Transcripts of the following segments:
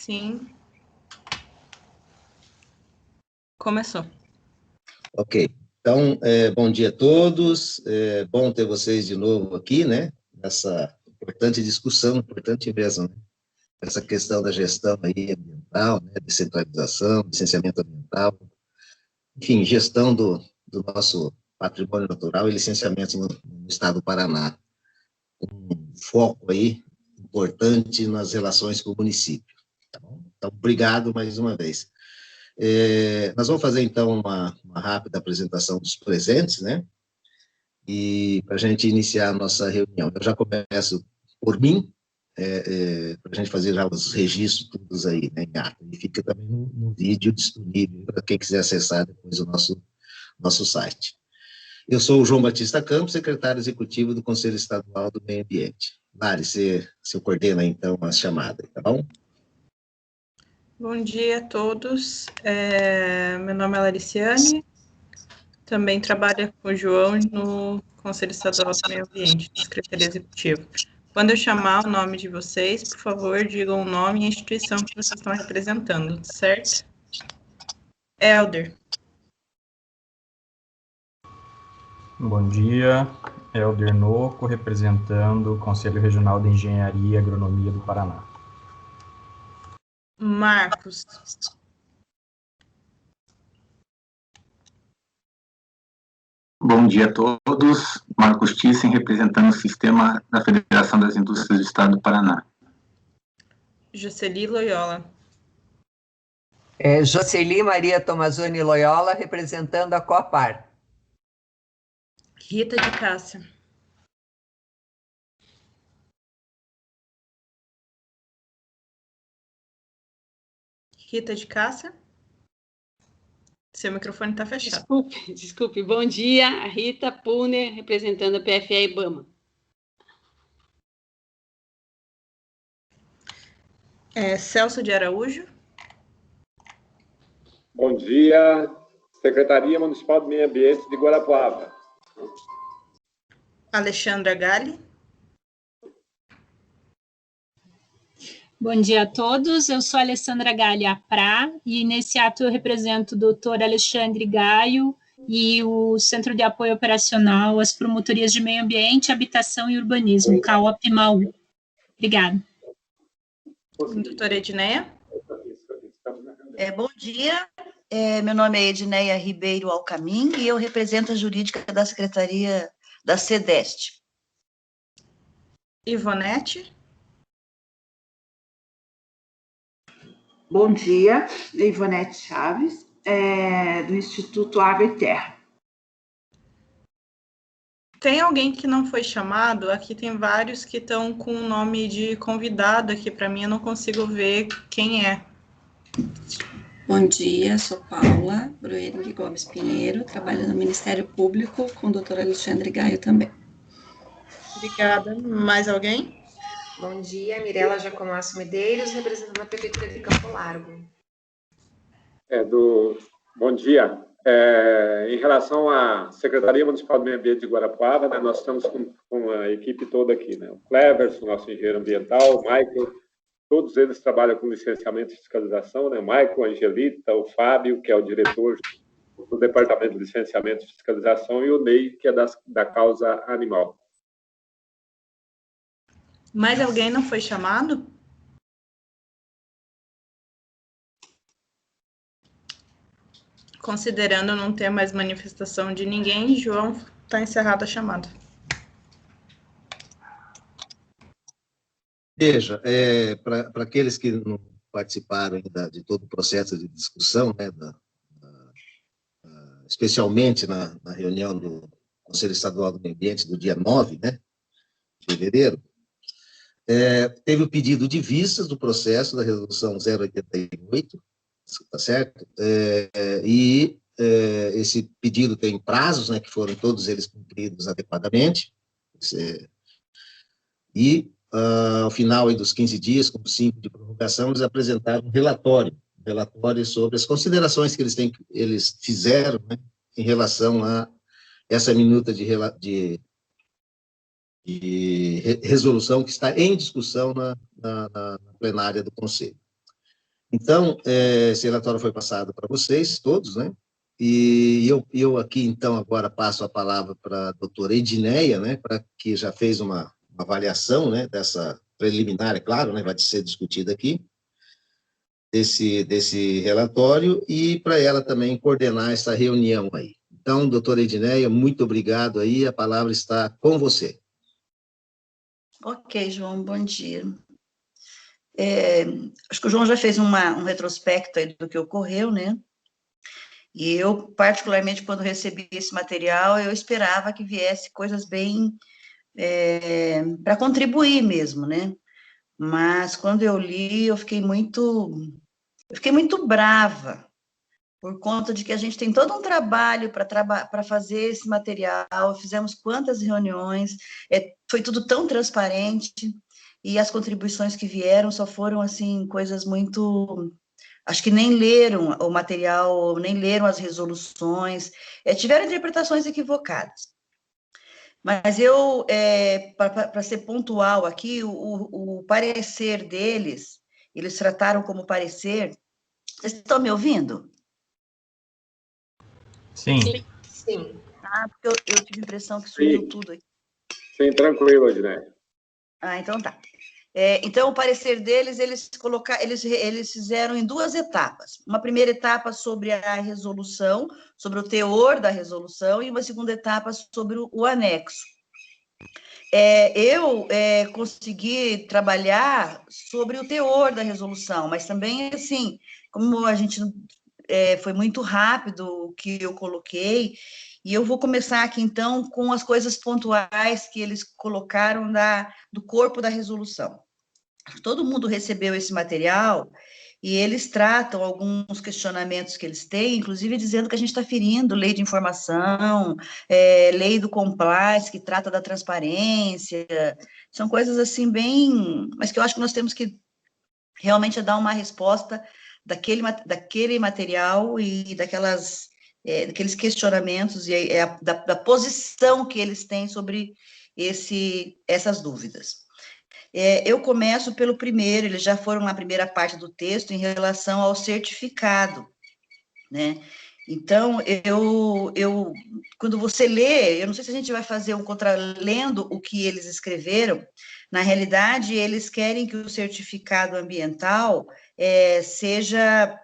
Sim. Começou. Ok. Então, bom dia a todos. É bom ter vocês de novo aqui, né? Nessa importante discussão, importante mesmo, né? Essa questão da gestão aí ambiental, né? Descentralização, licenciamento ambiental, enfim, gestão do nosso patrimônio natural e licenciamento no estado do Paraná. Um foco aí importante nas relações com o município. Tá bom? Então, obrigado mais uma vez. Nós vamos fazer, então, uma rápida apresentação dos presentes, né? E para a gente iniciar a nossa reunião. Eu já começo por mim, para a gente fazer já os registros todos aí, né, em ata. E fica também no vídeo disponível para quem quiser acessar depois o nosso site. Eu sou o João Batista Campos, secretário executivo do Conselho Estadual do Meio Ambiente. Mari, você coordena, então, a chamada, tá bom? Bom dia a todos. Meu nome é Lariciane, também trabalho com o João no Conselho Estadual do Meio Ambiente, Secretaria Executiva. Quando eu chamar o nome de vocês, por favor, digam o nome e a instituição que vocês estão representando, certo? Helder. Bom dia, Helder Noco, representando o Conselho Regional de Engenharia e Agronomia do Paraná. Marcos. Bom dia a todos, Marcos Thyssen, representando o sistema da Federação das Indústrias do Estado do Paraná. Jocely Loyola. Jocely Maria Tomazoni Loyola, representando a Coapar. Rita de Cássia. Rita de Cássia? Seu microfone está fechado. Desculpe. Bom dia, a Rita Puner, representando a PFE IBAMA. Celso de Araújo. Bom dia, Secretaria Municipal do Meio Ambiente de Guarapuava. Alexandra Galli. Bom dia a todos, eu sou Alessandra Galli Aprá, e nesse ato eu represento o doutor Alexandre Gaio e o Centro de Apoio Operacional às Promotorias de Meio Ambiente, Habitação e Urbanismo, CAOP Maú. Obrigada. Doutora Edneia. Bom dia, meu nome é Edneia Ribeiro Alcamim e eu represento a jurídica da Secretaria da CEDEST. Ivonete. Bom dia, Ivonete Chaves, do Instituto Água e Terra. Tem alguém que não foi chamado? Aqui tem vários que estão com o nome de convidado aqui para mim, eu não consigo ver quem é. Bom dia, sou Paula Bruenig Gomes Pinheiro, trabalho no Ministério Público com o doutor Alexandre Gaio também. Obrigada. Mais alguém? Bom dia, Mirela Jacomasso Medeiros, representando a Prefeitura de Campo Largo. Bom dia. Em relação à Secretaria Municipal do Meio Ambiente de Guarapuava, né, nós estamos com a equipe toda aqui, né? O Cleverson, nosso engenheiro ambiental, o Michael, todos eles trabalham com licenciamento e fiscalização, né? O Michael, a Angelita, o Fábio, que é o diretor do Departamento de Licenciamento e Fiscalização, e o Ney, que é da causa animal. Mais alguém não foi chamado? Considerando não ter mais manifestação de ninguém, João, está encerrada a chamada. Veja, para aqueles que não participaram ainda de todo o processo de discussão, né, especialmente na reunião do Conselho Estadual do Meio Ambiente do dia 9, né, de fevereiro, teve o pedido de vistas do processo da resolução 088, tá certo? Esse pedido tem prazos, né, que foram todos eles cumpridos adequadamente, ao final aí dos 15 dias, com 5 de prorrogação, eles apresentaram um relatório sobre as considerações que eles fizeram, né, em relação a essa minuta de resolução que está em discussão na plenária do Conselho. Então, esse relatório foi passado para vocês todos, né? E eu aqui, então, agora passo a palavra para a doutora Edneia, né, para que já fez uma avaliação, né, dessa preliminar, é claro, né, vai ser discutida aqui, desse relatório, e para ela também coordenar essa reunião aí. Então, doutora Edneia, muito obrigado aí, a palavra está com você. Ok, João, bom dia. Acho que o João já fez um retrospecto aí do que ocorreu, né? E eu, particularmente, quando recebi esse material, eu esperava que viesse coisas bem para contribuir mesmo, né? Mas quando eu li, eu fiquei muito brava, por conta de que a gente tem todo um trabalho para fazer esse material, fizemos quantas reuniões, foi tudo tão transparente, e as contribuições que vieram só foram, assim, coisas muito... Acho que nem leram o material, nem leram as resoluções, tiveram interpretações equivocadas. Mas eu, para ser pontual aqui, o parecer deles, eles trataram como parecer... Vocês estão me ouvindo? Sim. Sim. Ah, porque eu tive a impressão que sumiu tudo aqui. Sim, tranquilo, Edneia. Ah, então tá. Então, o parecer deles, eles fizeram em 2 etapas. Uma primeira etapa sobre a resolução, sobre o teor da resolução, e uma segunda etapa sobre o anexo. Eu consegui trabalhar sobre o teor da resolução, mas também, assim, como a gente foi muito rápido o que eu coloquei, e eu vou começar aqui, então, com as coisas pontuais que eles colocaram do corpo da resolução. Todo mundo recebeu esse material, e eles tratam alguns questionamentos que eles têm, inclusive dizendo que a gente está ferindo lei de informação, lei do compliance, que trata da transparência, são coisas assim bem... Mas que eu acho que nós temos que realmente dar uma resposta daquele material e daqueles questionamentos e da posição que eles têm sobre essas dúvidas. Eu começo pelo primeiro, eles já foram na primeira parte do texto em relação ao certificado, né? Então, quando você lê, eu não sei se a gente vai fazer lendo o que eles escreveram, na realidade, eles querem que o certificado ambiental seja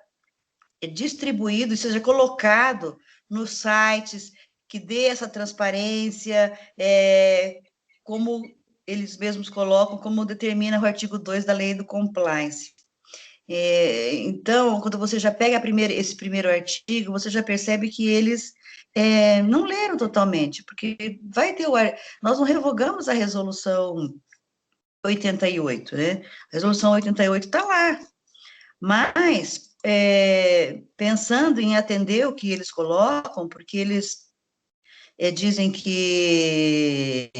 distribuído, seja colocado nos sites, que dê essa transparência, como eles mesmos colocam, como determina o artigo 2 da lei do compliance. Então, quando você já pega esse primeiro artigo, você já percebe que eles não leram totalmente, porque nós não revogamos a resolução 88, né? A resolução 88 está lá, mas pensando em atender o que eles colocam, porque eles dizem que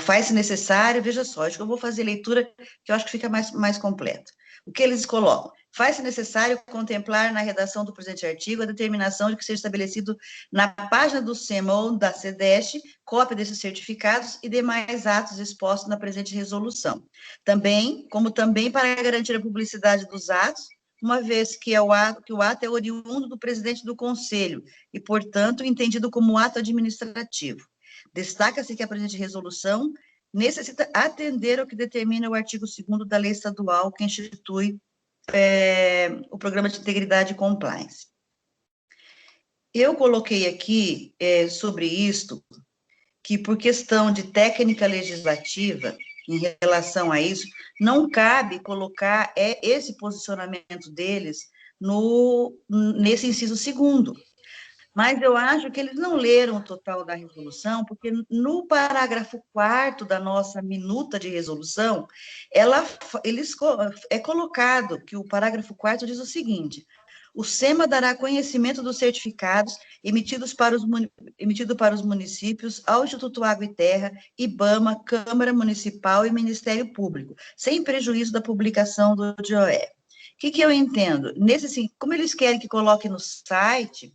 faz-se necessário, veja só, acho que eu vou fazer leitura que eu acho que fica mais completo. O que eles colocam? Faz-se necessário contemplar na redação do presente artigo a determinação de que seja estabelecido na página do SEMA ou da SEDEST cópia desses certificados e demais atos expostos na presente resolução. Como também para garantir a publicidade dos atos, uma vez que o ato é oriundo do presidente do Conselho e, portanto, entendido como ato administrativo. Destaca-se que a presente resolução necessita atender ao que determina o artigo 2º da lei estadual que institui o Programa de Integridade e Compliance. Eu coloquei aqui sobre isto, que por questão de técnica legislativa, em relação a isso, não cabe colocar esse posicionamento deles nesse inciso 2º. Mas eu acho que eles não leram o total da resolução, porque no parágrafo 4º da nossa minuta de resolução, é colocado que o parágrafo 4º diz o seguinte: o SEMA dará conhecimento dos certificados emitido para os municípios ao Instituto Água e Terra, IBAMA, Câmara Municipal e Ministério Público, sem prejuízo da publicação do DIOE. O que eu entendo? Como eles querem que coloque no site,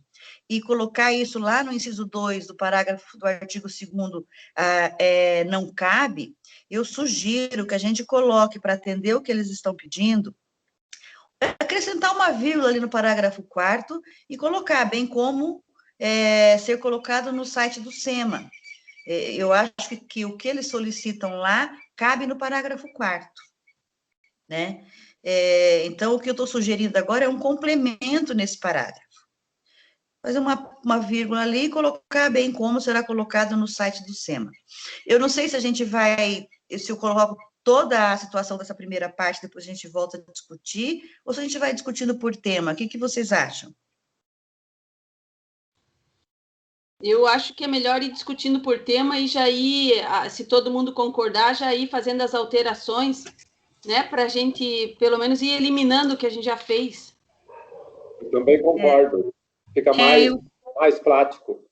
e colocar isso lá no inciso 2 do parágrafo do artigo 2º não cabe, eu sugiro que a gente coloque, para atender o que eles estão pedindo, acrescentar uma vírgula ali no parágrafo 4º e colocar, bem como ser colocado no site do SEMA. Eu acho que o que eles solicitam lá cabe no parágrafo 4º, né? Então, o que eu estou sugerindo agora é um complemento nesse parágrafo. Fazer uma vírgula ali e colocar bem como será colocado no site do SEMA. Eu não sei se a gente vai, se eu coloco toda a situação dessa primeira parte, depois a gente volta a discutir, ou se a gente vai discutindo por tema. O que vocês acham? Eu acho que é melhor ir discutindo por tema e já ir, se todo mundo concordar, já ir fazendo as alterações, né, para a gente, pelo menos, ir eliminando o que a gente já fez. Eu também concordo. Fica mais prático.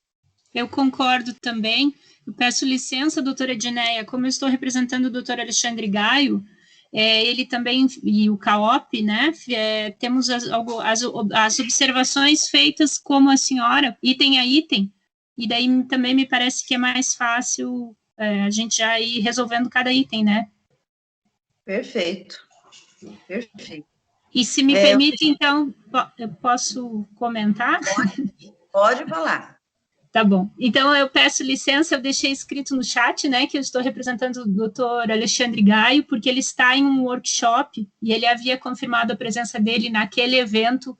Eu concordo também. Eu peço licença, doutora Edneia, como eu estou representando o doutor Alexandre Gaio, ele também, e o CAOP, né, temos as observações feitas como a senhora, item a item, e daí também me parece que é mais fácil a gente já ir resolvendo cada item, né? Perfeito. Perfeito. E se me permite, então, eu posso comentar? Pode falar. Tá bom. Então, eu peço licença, eu deixei escrito no chat, né, que eu estou representando o doutor Alexandre Gaio, porque ele está em um workshop, e ele havia confirmado a presença dele naquele evento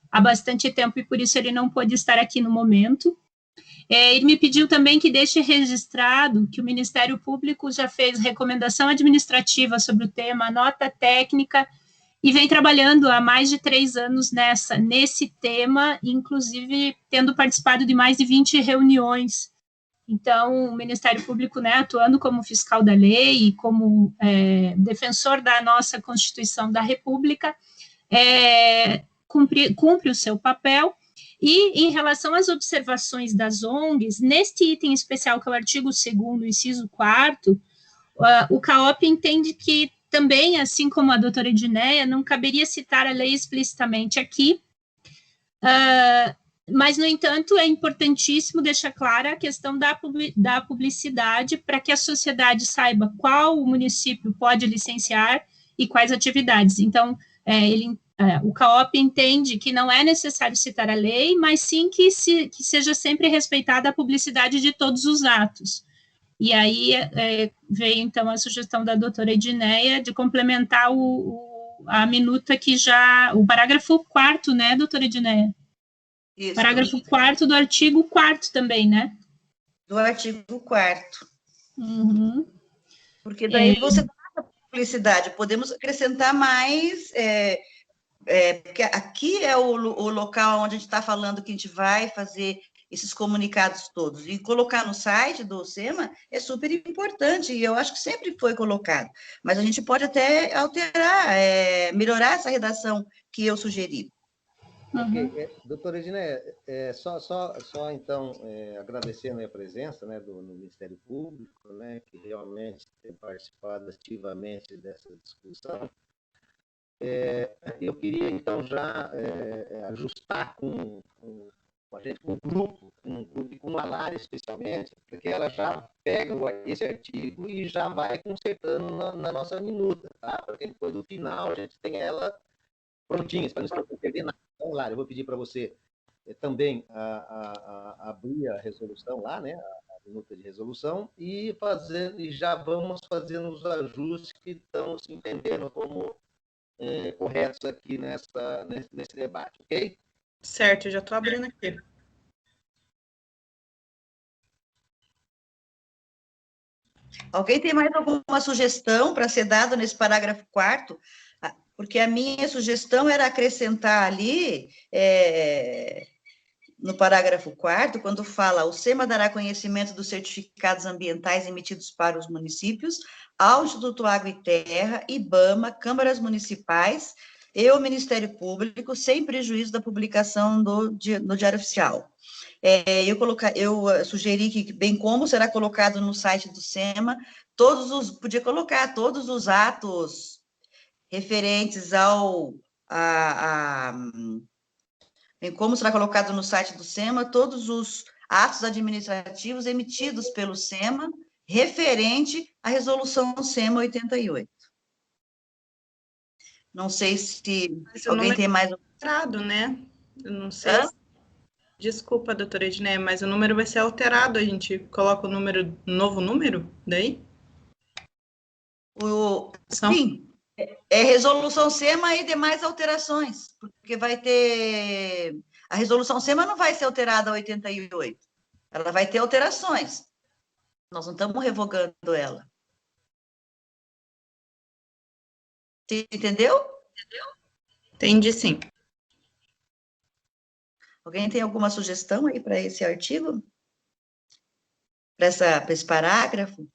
há bastante tempo, e por isso ele não pôde estar aqui no momento. Ele me pediu também que deixe registrado que o Ministério Público já fez recomendação administrativa sobre o tema, nota técnica, e vem trabalhando há mais de 3 anos nesse tema, inclusive tendo participado de mais de 20 reuniões. Então, o Ministério Público, né, atuando como fiscal da lei e como defensor da nossa Constituição da República, cumpre o seu papel. E, em relação às observações das ONGs, neste item especial, que é o artigo 2º, inciso 4º, o CAOP entende que também, assim como a doutora Edneia, não caberia citar a lei explicitamente aqui, mas, no entanto, é importantíssimo deixar clara a questão da publicidade para que a sociedade saiba qual o município pode licenciar e quais atividades. Então, o CAOP entende que não é necessário citar a lei, mas sim que seja sempre respeitada a publicidade de todos os atos. E aí veio, então, a sugestão da doutora Edneia de complementar a minuta que já... O parágrafo 4º, né, doutora Edneia? Isso. Parágrafo 4º do artigo 4º também, né? Do artigo 4º. Uhum. Porque daí você dá a publicidade, podemos acrescentar mais... porque aqui é o local onde a gente está falando que a gente vai fazer esses comunicados todos, e colocar no site do SEMA é super importante, e eu acho que sempre foi colocado, mas a gente pode até alterar, melhorar essa redação que eu sugeri. Ok, doutora Edneia, só então, agradecendo a presença, né, do Ministério Público, né, que realmente tem participado ativamente dessa discussão. Eu queria, então, já ajustar com um grupo, com a Lara especialmente, porque ela já pega esse artigo e já vai consertando na nossa minuta, tá? Porque depois, no final, a gente tem ela prontinha, para não perder nada. Então, Lara, eu vou pedir para você também abrir a resolução lá, né? A minuta de resolução, e já vamos fazendo os ajustes que estão se entendendo como corretos aqui nesse debate, ok? Certo, eu já estou abrindo aqui. Alguém tem mais alguma sugestão para ser dado nesse parágrafo 4º? Porque a minha sugestão era acrescentar ali, no parágrafo 4º, quando fala, o SEMA dará conhecimento dos certificados ambientais emitidos para os municípios, ao Instituto Água e Terra, IBAMA, câmaras municipais e o Ministério Público, sem prejuízo da publicação no Diário Oficial. Eu sugeri que, bem como será colocado no site do SEMA, podia colocar todos os atos referentes bem como será colocado no site do SEMA, todos os atos administrativos emitidos pelo SEMA, referente à resolução SEMA 88. Não sei se Mas o alguém número tem mais... é alterado, né? Eu não sei. Hã? Desculpa, doutora Edneia, mas o número vai ser alterado. A gente coloca o número, novo número daí? Sim, é resolução SEMA e demais alterações, porque vai ter... A resolução SEMA não vai ser alterada a 88, ela vai ter alterações. Nós não estamos revogando ela. Entendeu? Entendi, sim. Alguém tem alguma sugestão aí para esse artigo? Para esse parágrafo?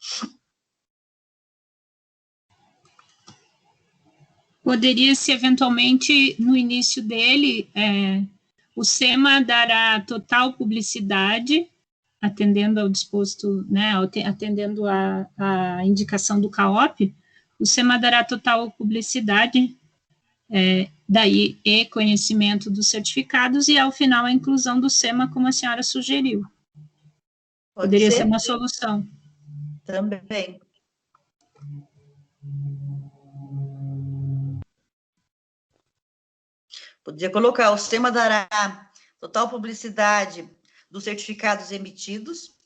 Poderia-se, eventualmente, no início dele, o SEMA dará total publicidade, atendendo ao disposto, né, atendendo à indicação do CAOP, o SEMA dará total publicidade, daí e conhecimento dos certificados, e ao final a inclusão do SEMA, como a senhora sugeriu. Poderia ser uma solução. Também. Podia colocar, o SEMA dará total publicidade dos certificados emitidos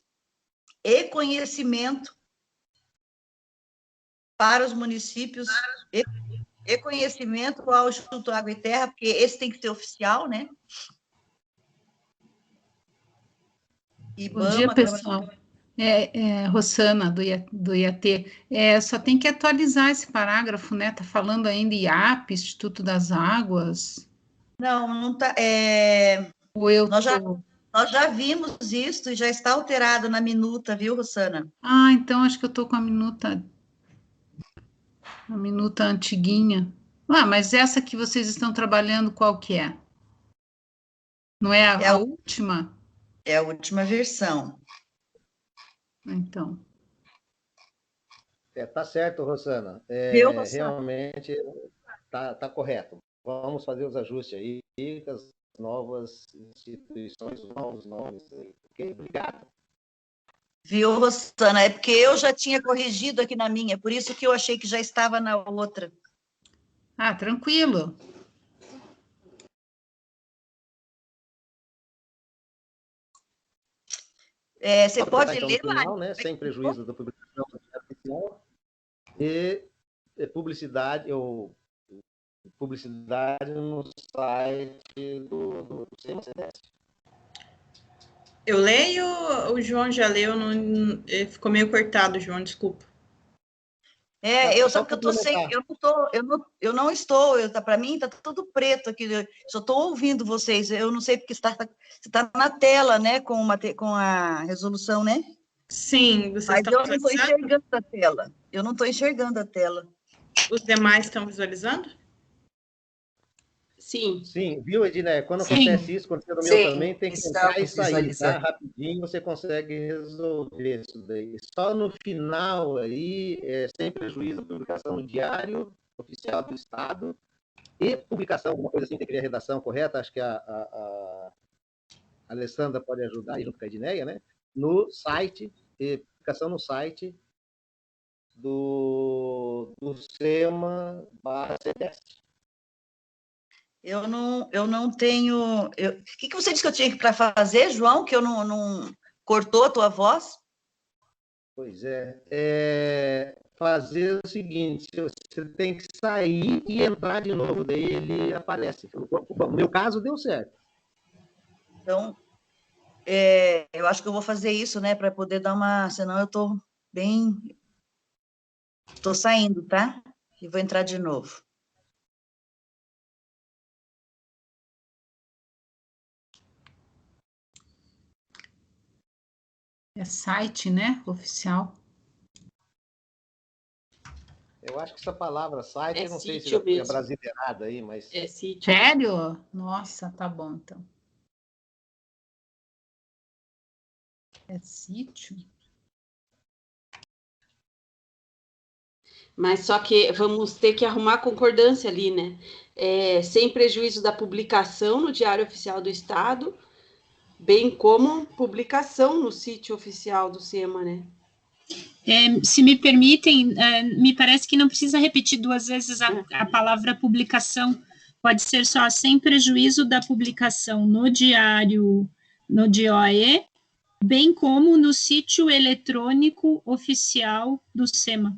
e conhecimento para os municípios e conhecimento ao Instituto Água e Terra, porque esse tem que ser oficial, né? Bom dia, pessoal. Rosana, do IAT. Só tem que atualizar esse parágrafo, né? Está falando ainda IAP, Instituto das Águas. Não está. Nós já vimos isso e já está alterado na minuta, viu, Rosana? Ah, então acho que eu estou com a minuta antiguinha. Mas essa que vocês estão trabalhando, qual que é? Não é a última? É a última versão. Então. Tá certo, Rosana. Realmente tá correto. Vamos fazer os ajustes aí com as novas instituições, os novos nomes. Ok? Obrigado. Viu, Rosana? É porque eu já tinha corrigido aqui na minha, por isso que eu achei que já estava na outra. Ah, tranquilo. Você pode ler no final, né, sem prejuízo da publicação oficial, e publicidade no site do CMCS. Eu leio, o João já leu, ficou meio cortado, João, desculpa. Sabe que eu estou sem, eu não estou, para mim está tudo preto aqui, eu só estou ouvindo vocês, eu não sei porque você está na tela, né, com a resolução, né? Sim, você está visualizando? Mas eu não estou enxergando a tela, eu não estou enxergando a tela. Os demais estão visualizando? Sim. Sim, viu, Edneia? Quando acontece isso, quando você no meu também, tem que entrar e sair, tá? Rapidinho você consegue resolver isso daí. Só no final aí, sem prejuízo da publicação no Diário Oficial do Estado e publicação, alguma coisa assim, tem que ter a redação correta, acho que a Alessandra pode ajudar aí junto com a Edneia, né? No site, publicação no site do SEMA/CEDEST. Eu não tenho... O que você disse que eu tinha para fazer, João, que eu não cortou a tua voz? Pois fazer o seguinte, você tem que sair e entrar de novo, daí ele aparece. No meu caso, deu certo. Então, eu acho que eu vou fazer isso, né, para poder dar uma... Senão eu estou bem... Estou saindo, tá? E vou entrar de novo. É site, né? Oficial. Eu acho que essa palavra site, eu não sei se é brasileirada aí, mas... É sítio. Sério? Nossa, tá bom, então. É sítio? Mas só que vamos ter que arrumar concordância ali, né? Sem prejuízo da publicação no Diário Oficial do Estado, bem como publicação no sítio oficial do SEMA, né? Se me permitem, me parece que não precisa repetir 2 vezes a palavra publicação, pode ser só sem prejuízo da publicação no diário, no DOE, bem como no sítio eletrônico oficial do SEMA,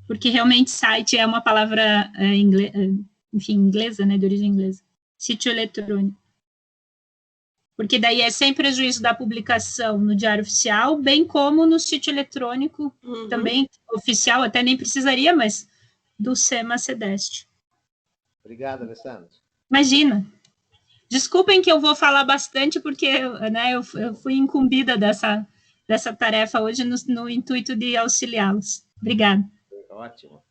porque realmente site é uma palavra inglesa, né, de origem inglesa, sítio eletrônico. Porque daí é sem prejuízo da publicação no Diário Oficial, bem como no sítio eletrônico, também oficial, até nem precisaria, mas do SEMA-CEDEST. Obrigado, Alessandra. Imagina. Desculpem que eu vou falar bastante, porque né, eu fui incumbida dessa tarefa hoje no intuito de auxiliá-los. Obrigada. Ótimo.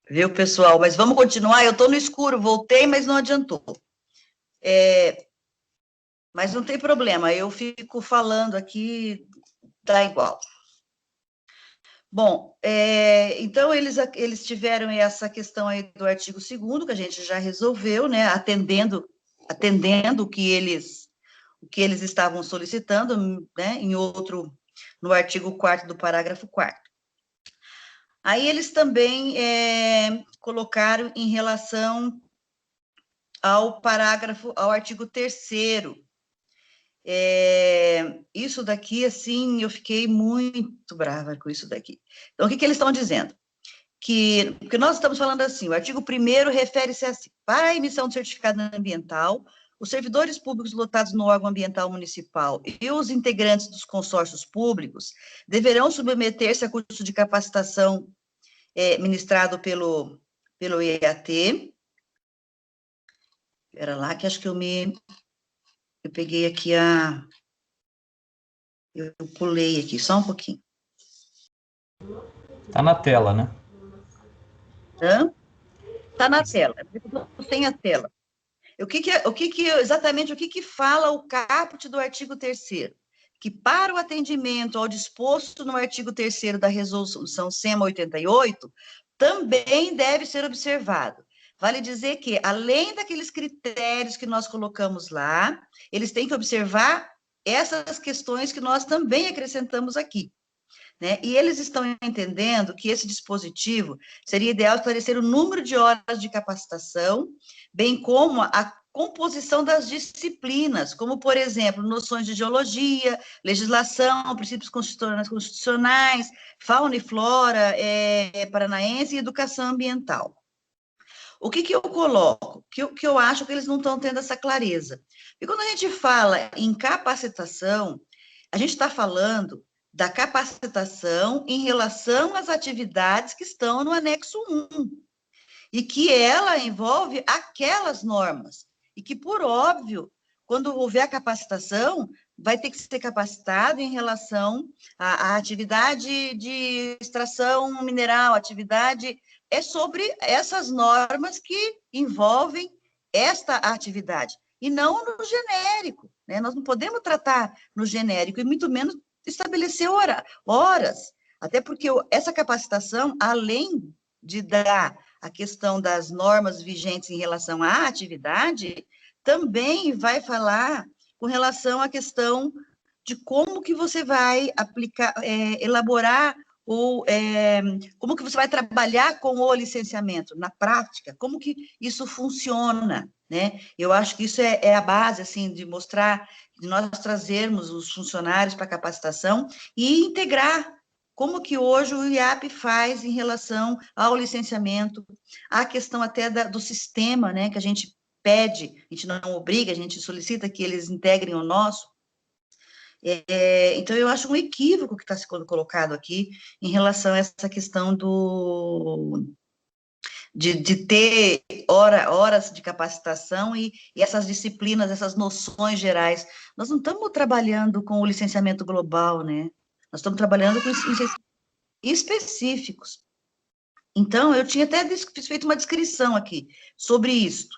Viu, pessoal? Mas vamos continuar. Eu estou no escuro, voltei, mas não adiantou. Mas não tem problema, eu fico falando aqui, tá igual. Bom, então eles tiveram essa questão aí do artigo 2º, que a gente já resolveu, né, atendendo o que eles estavam solicitando, né, no artigo 4º do parágrafo 4º. Aí eles também colocaram em relação ao artigo 3º. Isso daqui, assim, eu fiquei muito brava com isso daqui. Então, o que eles estão dizendo? Porque nós estamos falando assim, o artigo 1º refere-se assim, para a emissão de certificado ambiental, os servidores públicos lotados no órgão ambiental municipal e os integrantes dos consórcios públicos deverão submeter-se a curso de capacitação ministrado pelo IAT. Espera lá, que acho que eu peguei aqui eu pulei aqui, só um pouquinho. Está na tela, né? Está na tela, tem a tela. Exatamente o que fala o caput do artigo 3º? Que para o atendimento ao disposto no artigo 3º da resolução SEMA 88, também deve ser observado. Vale dizer que, além daqueles critérios que nós colocamos lá, eles têm que observar essas questões que nós também acrescentamos aqui, né? E eles estão entendendo que esse dispositivo seria ideal esclarecer o número de horas de capacitação, bem como a composição das disciplinas, como, por exemplo, noções de geologia, legislação, princípios constitucionais, fauna e flora paranaense e educação ambiental. O que eu coloco? Que eu acho que eles não estão tendo essa clareza. E quando a gente fala em capacitação, a gente está falando da capacitação em relação às atividades que estão no anexo 1, e que ela envolve aquelas normas, e que, por óbvio, quando houver a capacitação, vai ter que ser capacitado em relação à atividade de extração mineral, atividade... É sobre essas normas que envolvem esta atividade, e não no genérico, né? Nós não podemos tratar no genérico, e muito menos estabelecer horas, até porque essa capacitação, além de dar a questão das normas vigentes em relação à atividade, também vai falar com relação à questão de como que você vai aplicar, elaborar, ou como que você vai trabalhar com o licenciamento na prática, como que isso funciona, né? Eu acho que isso é a base, assim, de mostrar, de nós trazermos os funcionários para a capacitação e integrar como que hoje o IAP faz em relação ao licenciamento, a questão até do sistema, né, que a gente pede, a gente não obriga, a gente solicita que eles integrem o nosso. Então, eu acho um equívoco que está se colocado aqui em relação a essa questão de ter horas de capacitação e essas disciplinas, essas noções gerais. Nós não estamos trabalhando com o licenciamento global, né? Nós estamos trabalhando com específicos. Então, eu tinha até feito uma descrição aqui sobre isso.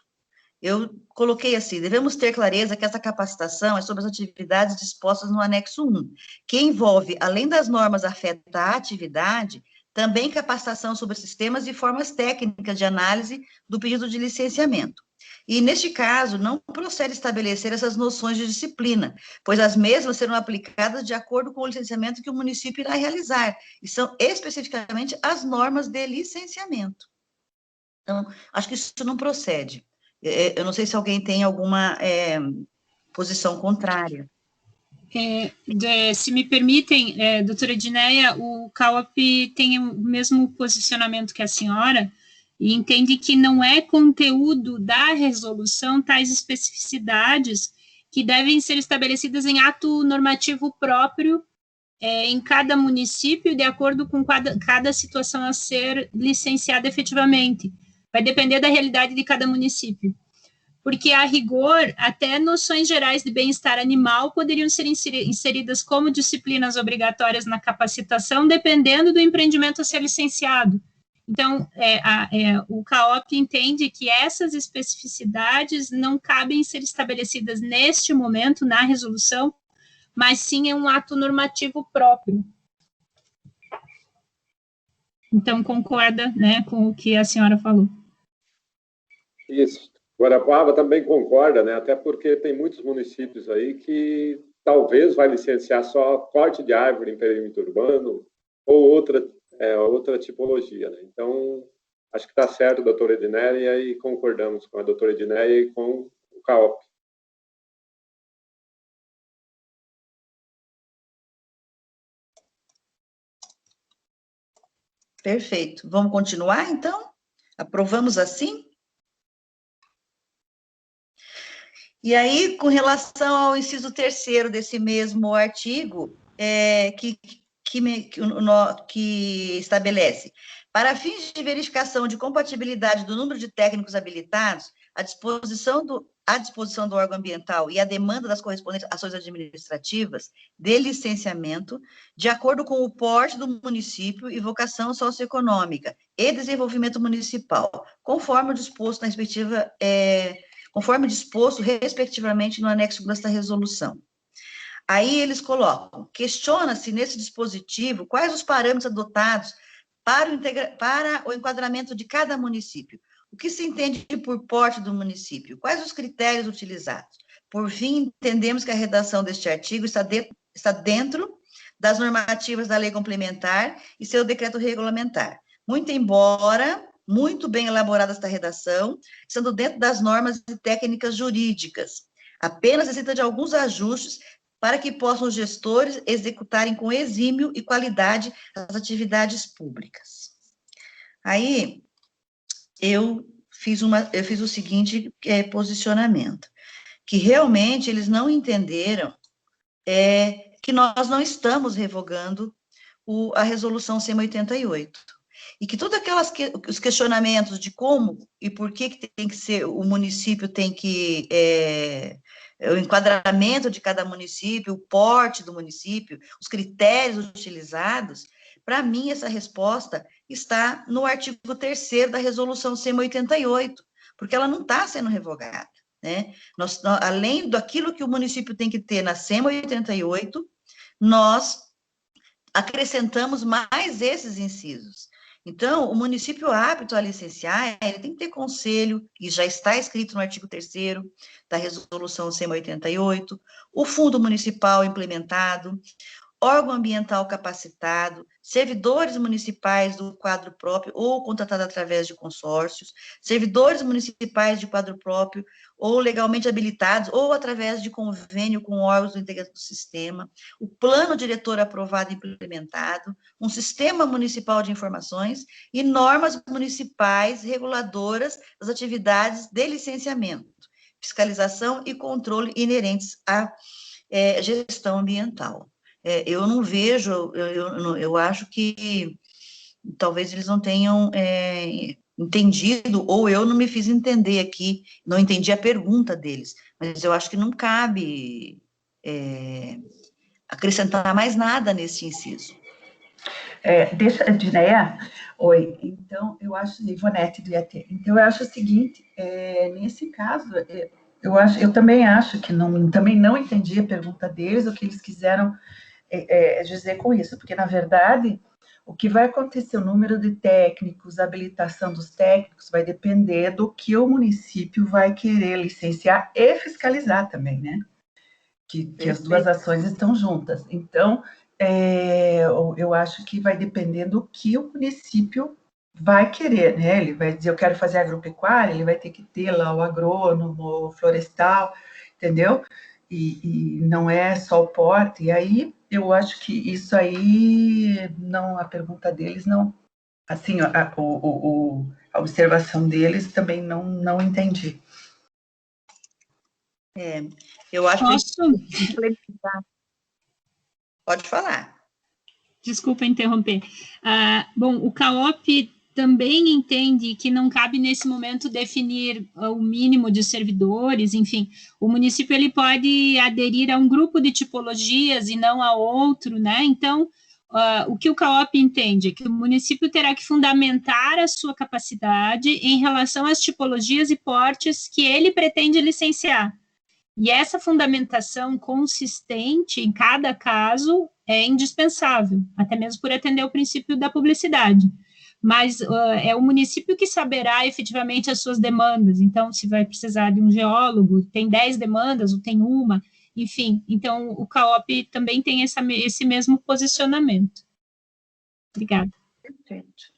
eu coloquei assim: devemos ter clareza que essa capacitação é sobre as atividades dispostas no anexo 1, que envolve, além das normas afetas à atividade, também capacitação sobre sistemas e formas técnicas de análise do pedido de licenciamento. E, neste caso, não procede estabelecer essas noções de disciplina, pois as mesmas serão aplicadas de acordo com o licenciamento que o município irá realizar, e são especificamente as normas de licenciamento. Então, acho que isso não procede. Eu não sei se alguém tem alguma posição contrária. Se me permitem, doutora Edneia, o CAOP tem o mesmo posicionamento que a senhora, e entende que não é conteúdo da resolução tais especificidades que devem ser estabelecidas em ato normativo próprio em cada município, de acordo com cada situação a ser licenciada efetivamente. Vai depender da realidade de cada município. Porque, a rigor, até noções gerais de bem-estar animal poderiam ser inseridas como disciplinas obrigatórias na capacitação, dependendo do empreendimento a ser licenciado. Então, o CAOP entende que essas especificidades não cabem ser estabelecidas neste momento na resolução, mas sim em um ato normativo próprio. Então, concorda, né, com o que a senhora falou. Isso. Guarapuava também concorda, né, até porque tem muitos municípios aí que talvez vai licenciar só corte de árvore em perímetro urbano ou outra tipologia, né? Então, acho que está certo, doutora Edneia, e concordamos com a doutora Edneia e com o CAOP. Perfeito. Vamos continuar, então? Aprovamos assim? E aí, com relação ao inciso 3º desse mesmo artigo, que estabelece: para fins de verificação de compatibilidade do número de técnicos habilitados, à disposição do órgão ambiental e à demanda das correspondentes ações administrativas de licenciamento, de acordo com o porte do município e vocação socioeconômica e desenvolvimento municipal, conforme disposto na respectiva, conforme disposto respectivamente no anexo desta resolução. Aí eles colocam: questiona-se nesse dispositivo quais os parâmetros adotados para o enquadramento de cada município. O que se entende por porte do município? Quais os critérios utilizados? Por fim, entendemos que a redação deste artigo está dentro das normativas da lei complementar e seu decreto regulamentar. Muito embora muito bem elaborada esta redação, estando dentro das normas e técnicas jurídicas. Apenas necessita de alguns ajustes para que possam os gestores executarem com exímio e qualidade as atividades públicas. Aí, eu fiz o seguinte posicionamento, que realmente eles não entenderam que nós não estamos revogando a resolução 188, e que todos os questionamentos de como e por que tem que ser, o município tem que, o enquadramento de cada município, o porte do município, os critérios utilizados, para mim, essa resposta está no artigo 3º da resolução 188, porque ela não está sendo revogada, né? Além daquilo que o município tem que ter na 188, nós acrescentamos mais esses incisos. Então, o município apto a licenciar, ele tem que ter conselho, e já está escrito no artigo 3º da resolução 188, o fundo municipal implementado, órgão ambiental capacitado, servidores municipais do quadro próprio ou contratado através de consórcios, servidores municipais de quadro próprio ou legalmente habilitados ou através de convênio com órgãos do integrante do sistema, o plano diretor aprovado e implementado, um sistema municipal de informações e normas municipais reguladoras das atividades de licenciamento, fiscalização e controle inerentes à gestão ambiental. Eu não vejo, eu acho que talvez eles não tenham entendido, ou eu não me fiz entender aqui, não entendi a pergunta deles, mas eu acho que não cabe acrescentar mais nada nesse inciso. Dineia, oi, então, eu acho, Ivonete do IAT, então eu acho o seguinte, nesse caso, eu também acho que também não entendi a pergunta deles, o que eles quiseram dizer com isso, porque, na verdade, o que vai acontecer, o número de técnicos, a habilitação dos técnicos, vai depender do que o município vai querer licenciar e fiscalizar também, né? Que as duas ações estão juntas. Então, eu acho que vai depender do que o município vai querer, né? Ele vai dizer, eu quero fazer agropecuária, ele vai ter que ter lá o agrônomo, o florestal, entendeu? E não é só o porte. E aí, eu acho que isso aí, não, a pergunta deles não, assim, a observação deles também não entendi. Eu acho Posso? que... Pode falar. Desculpa interromper. Bom, o CAOP também entende que não cabe nesse momento definir o mínimo de servidores, enfim, o município ele pode aderir a um grupo de tipologias e não a outro, né? Então, o que o CAOP entende é que o município terá que fundamentar a sua capacidade em relação às tipologias e portes que ele pretende licenciar. E essa fundamentação consistente em cada caso é indispensável, até mesmo por atender o princípio da publicidade. Mas é o município que saberá efetivamente as suas demandas. Então, se vai precisar de um geólogo, tem 10 demandas ou tem uma, enfim. Então, o CAOP também tem esse mesmo posicionamento. Obrigada. Perfeito.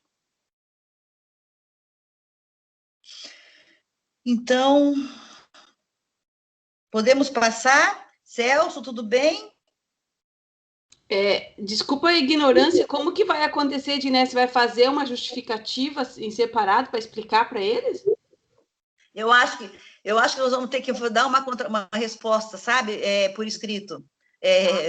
Então, podemos passar? Celso, tudo bem? Desculpa a ignorância, como que vai acontecer, Diné? Você vai fazer uma justificativa em separado para explicar para eles? Eu acho que nós vamos ter que dar uma resposta, sabe, por escrito,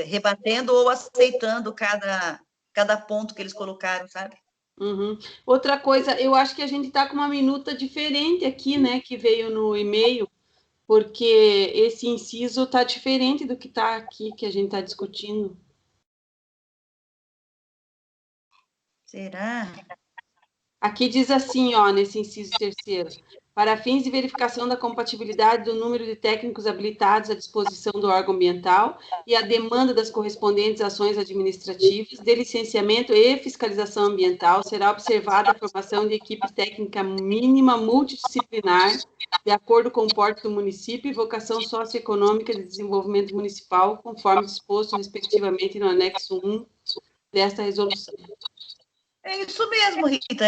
rebatendo ou aceitando cada ponto que eles colocaram, sabe? Uhum. Outra coisa, eu acho que a gente está com uma minuta diferente aqui, né, que veio no e-mail, porque esse inciso está diferente do que está aqui, que a gente está discutindo. Será? Aqui diz assim, ó, nesse inciso terceiro, para fins de verificação da compatibilidade do número de técnicos habilitados à disposição do órgão ambiental e a demanda das correspondentes ações administrativas de licenciamento e fiscalização ambiental, será observada a formação de equipe técnica mínima multidisciplinar, de acordo com o porte do município e vocação socioeconômica de desenvolvimento municipal, conforme disposto respectivamente no anexo 1 desta resolução. É isso mesmo, Rita,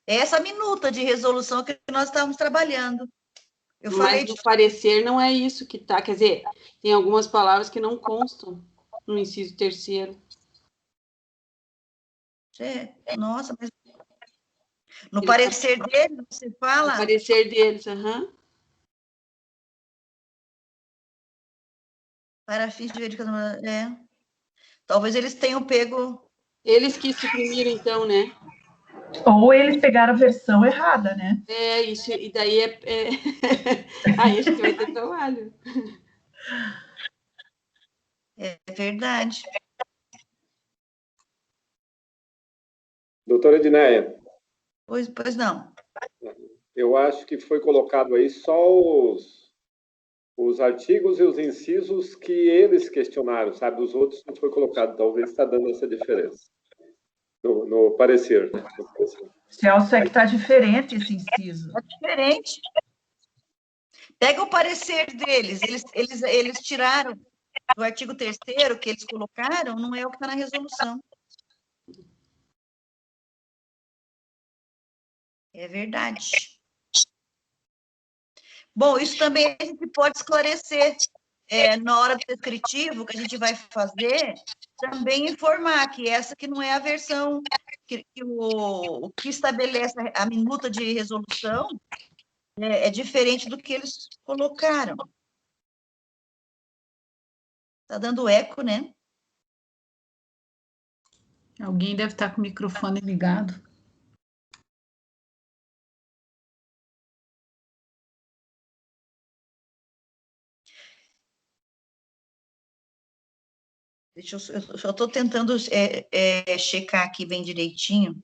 essa minuta de resolução que nós estávamos trabalhando. Mas no parecer não é isso que está, quer dizer, tem algumas palavras que não constam no inciso terceiro. Nossa, mas no parecer deles, você fala? No parecer deles, aham. Para fins de verificação, talvez eles tenham pego... Eles que suprimiram, então, né? Ou eles pegaram a versão errada, né? Isso, e daí aí a gente vai ter trabalho. É verdade. Doutora Edneia. Pois não. Eu acho que foi colocado aí só os artigos e os incisos que eles questionaram, sabe? Os outros não foi colocado. Talvez está dando essa diferença no parecer, né? Celso, é que está diferente esse inciso. Está diferente. Pega o parecer deles. Eles tiraram do artigo 3º que eles colocaram, não é o que está na resolução. É verdade. Bom, isso também a gente pode esclarecer na hora do descritivo que a gente vai fazer, também informar que essa que não é a versão, o que estabelece a minuta de resolução é diferente do que eles colocaram. Está dando eco, né? Alguém deve estar com o microfone ligado. Eu só estou tentando checar aqui bem direitinho.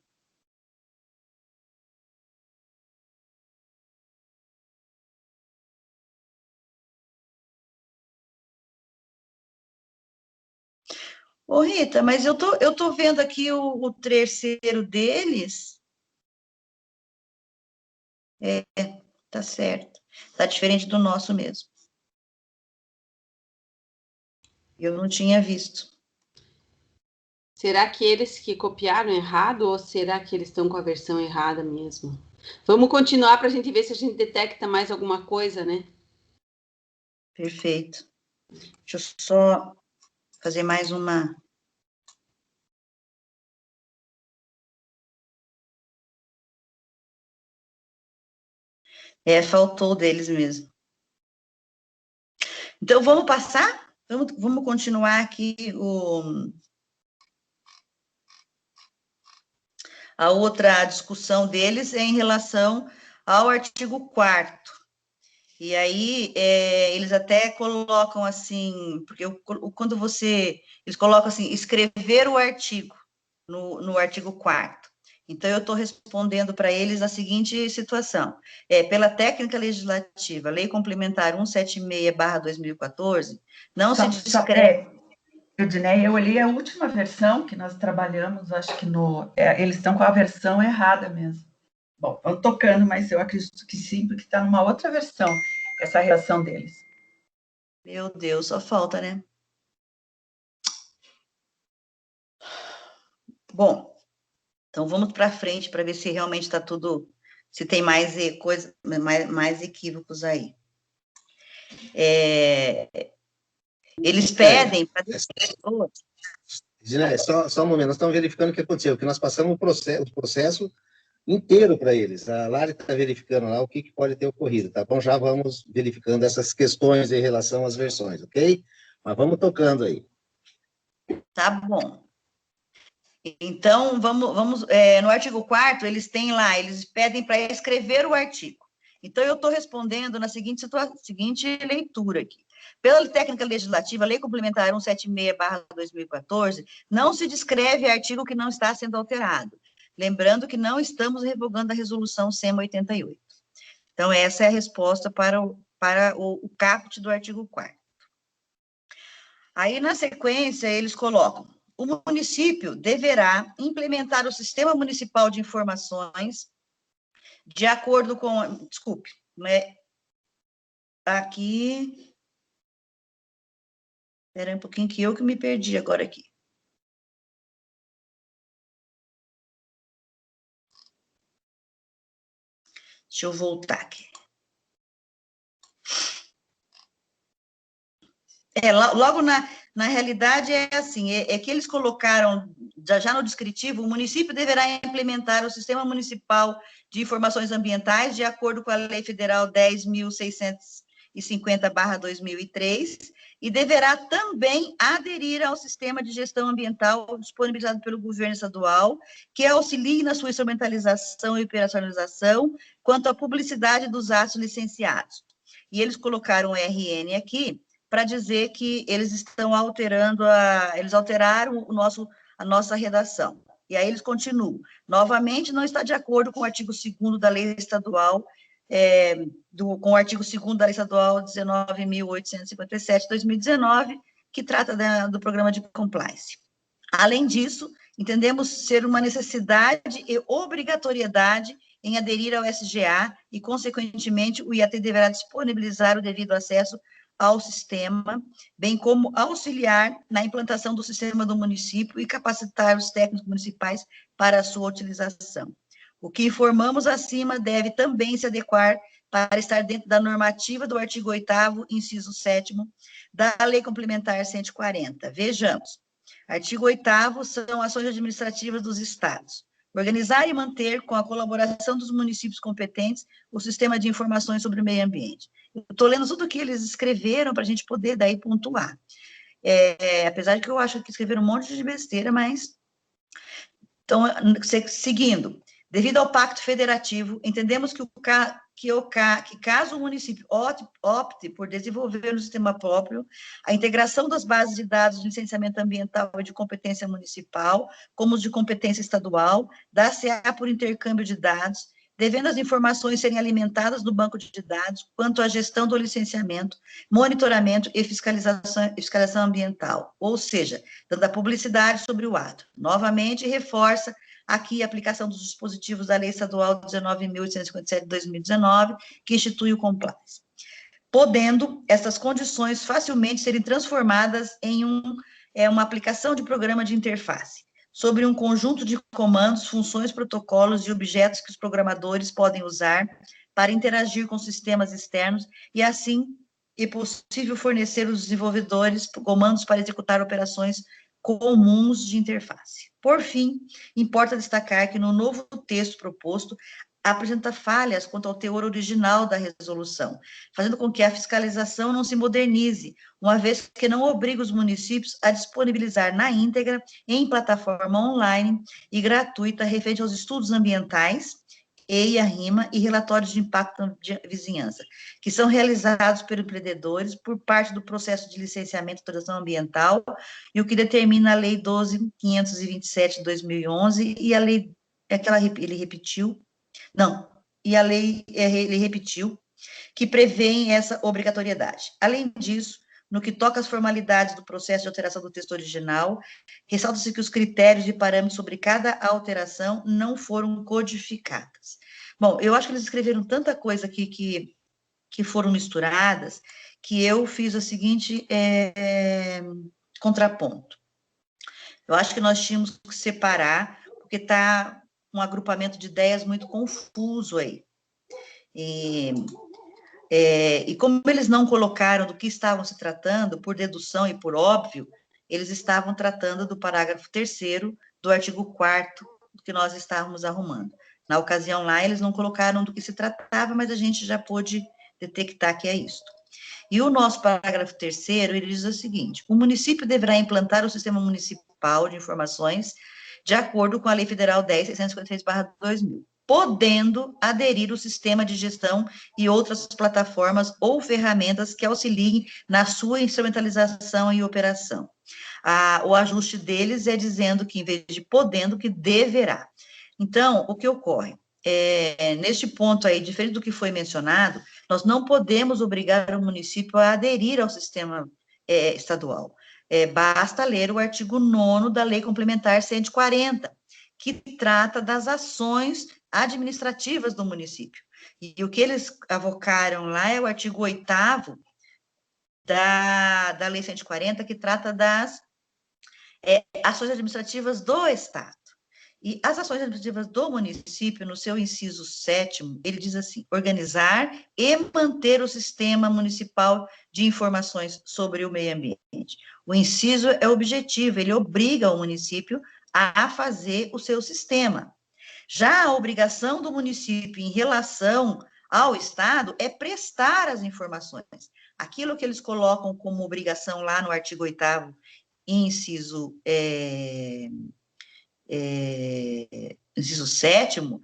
Ô, Rita, mas eu tô vendo aqui o terceiro deles. Tá certo. Tá diferente do nosso mesmo. Eu não tinha visto. Será que eles que copiaram errado ou será que eles estão com a versão errada mesmo? Vamos continuar para a gente ver se a gente detecta mais alguma coisa, né? Perfeito. Deixa eu só fazer mais uma... Faltou deles mesmo. Então, vamos passar? Vamos continuar aqui a outra discussão deles é em relação ao artigo 4º. E aí, eles até colocam assim, porque quando eles colocam assim, escrever o artigo, no artigo 4º. Então, eu estou respondendo para eles a seguinte situação. Pela técnica legislativa, Lei Complementar 176/2014, não se descreve... Eudineia, eu olhei a última versão que nós trabalhamos, acho que eles estão com a versão errada mesmo. Bom, estão tocando, mas eu acredito que sim, porque está numa outra versão, essa reação deles. Meu Deus, só falta, né? Bom, então vamos para frente para ver se realmente está tudo, se tem mais mais equívocos aí. Eles pedem para... Só um momento, nós estamos verificando o que aconteceu, porque nós passamos o processo inteiro para eles. A Lari está verificando lá o que pode ter ocorrido, tá bom? Já vamos verificando essas questões em relação às versões, ok? Mas vamos tocando aí. Tá bom. Então, vamos no artigo 4º, eles têm lá, eles pedem para escrever o artigo. Então, eu estou respondendo na seguinte leitura aqui. Pela técnica legislativa, Lei Complementar 176/2014, não se descreve artigo que não está sendo alterado. Lembrando que não estamos revogando a resolução SEMA 88. Então, essa é a resposta para o caput do artigo 4º. Aí, na sequência, eles colocam: o município deverá implementar o Sistema Municipal de Informações de acordo com... Desculpe, né? Aqui... Espera um pouquinho que eu me perdi agora aqui. Deixa eu voltar aqui. Logo na realidade é assim, que eles colocaram, já no descritivo, o município deverá implementar o Sistema Municipal de Informações Ambientais de acordo com a Lei Federal 10.650/2003 e deverá também aderir ao Sistema de Gestão Ambiental disponibilizado pelo governo estadual, que auxilie na sua instrumentalização e operacionalização quanto à publicidade dos atos licenciados. E eles colocaram o RN aqui, para dizer que eles estão eles alteraram a nossa redação. E aí eles continuam. Novamente, não está de acordo com o artigo 2º da lei estadual, com o artigo 2º da lei estadual 19.857, 2019, que trata do programa de compliance. Além disso, entendemos ser uma necessidade e obrigatoriedade em aderir ao SGA e, consequentemente, o IAT deverá disponibilizar o devido acesso ao sistema, bem como auxiliar na implantação do sistema do município e capacitar os técnicos municipais para a sua utilização. O que informamos acima deve também se adequar para estar dentro da normativa do artigo 8º, inciso 7º, da Lei Complementar 140. Vejamos, artigo 8º são ações administrativas dos estados. Organizar e manter, com a colaboração dos municípios competentes, o sistema de informações sobre o meio ambiente. Eu estou lendo tudo o que eles escreveram para a gente poder daí pontuar. Apesar de que eu acho que escreveram um monte de besteira, mas... Então, seguindo, devido ao Pacto Federativo, entendemos que que caso o município opte por desenvolver no sistema próprio a integração das bases de dados de licenciamento ambiental e de competência municipal, como os de competência estadual, dar-se-á por intercâmbio de dados, devendo as informações serem alimentadas no banco de dados quanto à gestão do licenciamento, monitoramento e fiscalização ambiental, ou seja, dando a publicidade sobre o ato. Novamente, reforça aqui a aplicação dos dispositivos da Lei Estadual 19.857 de 2019, que institui o compliance, podendo essas condições facilmente serem transformadas em uma aplicação de programa de interface, sobre um conjunto de comandos, funções, protocolos e objetos que os programadores podem usar para interagir com sistemas externos e, assim, é possível fornecer aos desenvolvedores comandos para executar operações comuns de interface. Por fim, importa destacar que no novo texto proposto, apresenta falhas quanto ao teor original da resolução, fazendo com que a fiscalização não se modernize, uma vez que não obriga os municípios a disponibilizar na íntegra, em plataforma online e gratuita, referente aos estudos ambientais, EIA, RIMA e relatórios de impacto de vizinhança, que são realizados pelos empreendedores por parte do processo de licenciamento e autorização ambiental, e o que determina a Lei 12.527 de 2011, e a lei, ele repetiu, ele repetiu, que prevêem essa obrigatoriedade. Além disso, no que toca às formalidades do processo de alteração do texto original, ressalta-se que os critérios e parâmetros sobre cada alteração não foram codificados. Bom, eu acho que eles escreveram tanta coisa aqui que foram misturadas, que eu fiz o seguinte contraponto. Eu acho que nós tínhamos que separar, porque está um agrupamento de ideias muito confuso aí. E como eles não colocaram do que estavam se tratando, por dedução e por óbvio, eles estavam tratando do parágrafo 3º do artigo 4º que nós estávamos arrumando. Na ocasião lá, eles não colocaram do que se tratava, mas a gente já pôde detectar que é isto. E o nosso parágrafo 3º, ele diz o seguinte: o município deverá implantar o sistema municipal de informações de acordo com a Lei Federal 10.653/2000, podendo aderir o sistema de gestão e outras plataformas ou ferramentas que auxiliem na sua instrumentalização e operação. O ajuste deles é dizendo que, em vez de podendo, que deverá. Então, o que ocorre? Neste ponto aí, diferente do que foi mencionado, nós não podemos obrigar o município a aderir ao sistema estadual. Basta ler o artigo 9º da Lei Complementar 140, que trata das ações administrativas do município. E o que eles avocaram lá é o artigo 8º da Lei 140, que trata das ações administrativas do Estado. E as ações administrativas do município, no seu inciso 7º, ele diz assim: organizar e manter o sistema municipal de informações sobre o meio ambiente. O inciso é objetivo, ele obriga o município a fazer o seu sistema. Já a obrigação do município em relação ao Estado é prestar as informações. Aquilo que eles colocam como obrigação lá no artigo 8º, inciso 7º,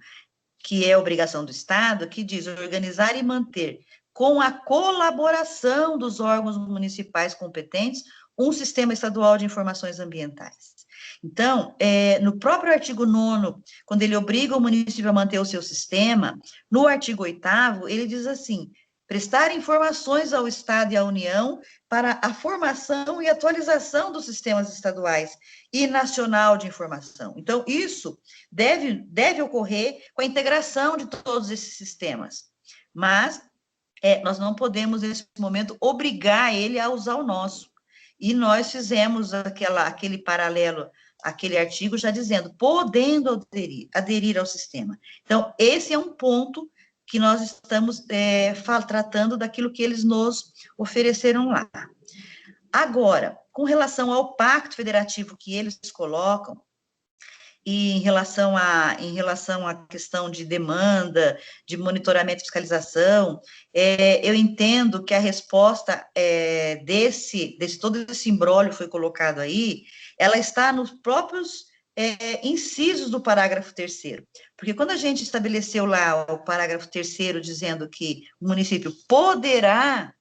que é a obrigação do Estado, que diz organizar e manter, com a colaboração dos órgãos municipais competentes, um sistema estadual de informações ambientais. Então, no próprio artigo 9º, quando ele obriga o município a manter o seu sistema, no artigo 8º, ele diz assim: prestar informações ao Estado e à União para a formação e atualização dos sistemas estaduais e nacional de informação. Então, isso deve ocorrer com a integração de todos esses sistemas, mas nós não podemos, nesse momento, obrigar ele a usar o nosso. E nós fizemos aquele paralelo, aquele artigo já dizendo, podendo aderir ao sistema. Então, esse é um ponto que nós estamos tratando daquilo que eles nos ofereceram lá. Agora, com relação ao pacto federativo que eles colocam, e em relação à questão de demanda, de monitoramento e fiscalização, eu entendo que a resposta todo esse imbróglio foi colocado aí, ela está nos próprios incisos do parágrafo 3º, porque quando a gente estabeleceu lá o parágrafo 3º dizendo que o município poderá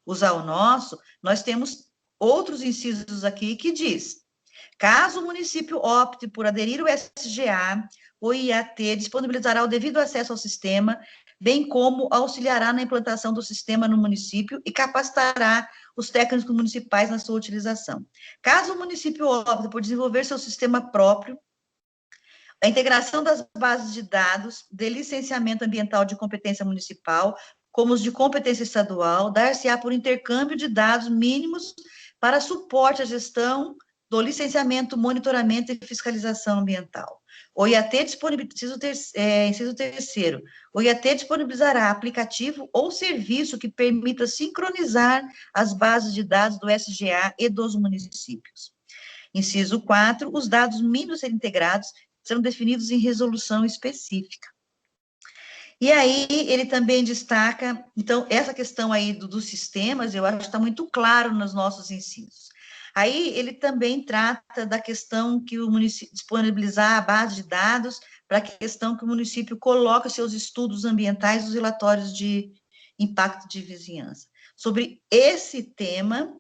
usar o nosso, nós temos outros incisos aqui que diz: caso o município opte por aderir ao SGA, o IAT disponibilizará o devido acesso ao sistema, bem como auxiliará na implantação do sistema no município e capacitará os técnicos municipais na sua utilização. Caso o município opte por desenvolver seu sistema próprio, a integração das bases de dados de licenciamento ambiental de competência municipal, como os de competência estadual, dar-se-á por intercâmbio de dados mínimos para suporte à gestão do licenciamento, monitoramento e fiscalização ambiental. O IAT inciso 3º, o IAT disponibilizará aplicativo ou serviço que permita sincronizar as bases de dados do SGA e dos municípios. Inciso 4, os dados mínimos a serem integrados serão definidos em resolução específica. E aí, ele também destaca, então, essa questão aí dos sistemas, eu acho que está muito claro nos nossos incisos. Aí, ele também trata da questão que o município disponibilizar a base de dados para a questão que o município coloca seus estudos ambientais nos relatórios de impacto de vizinhança. Sobre esse tema,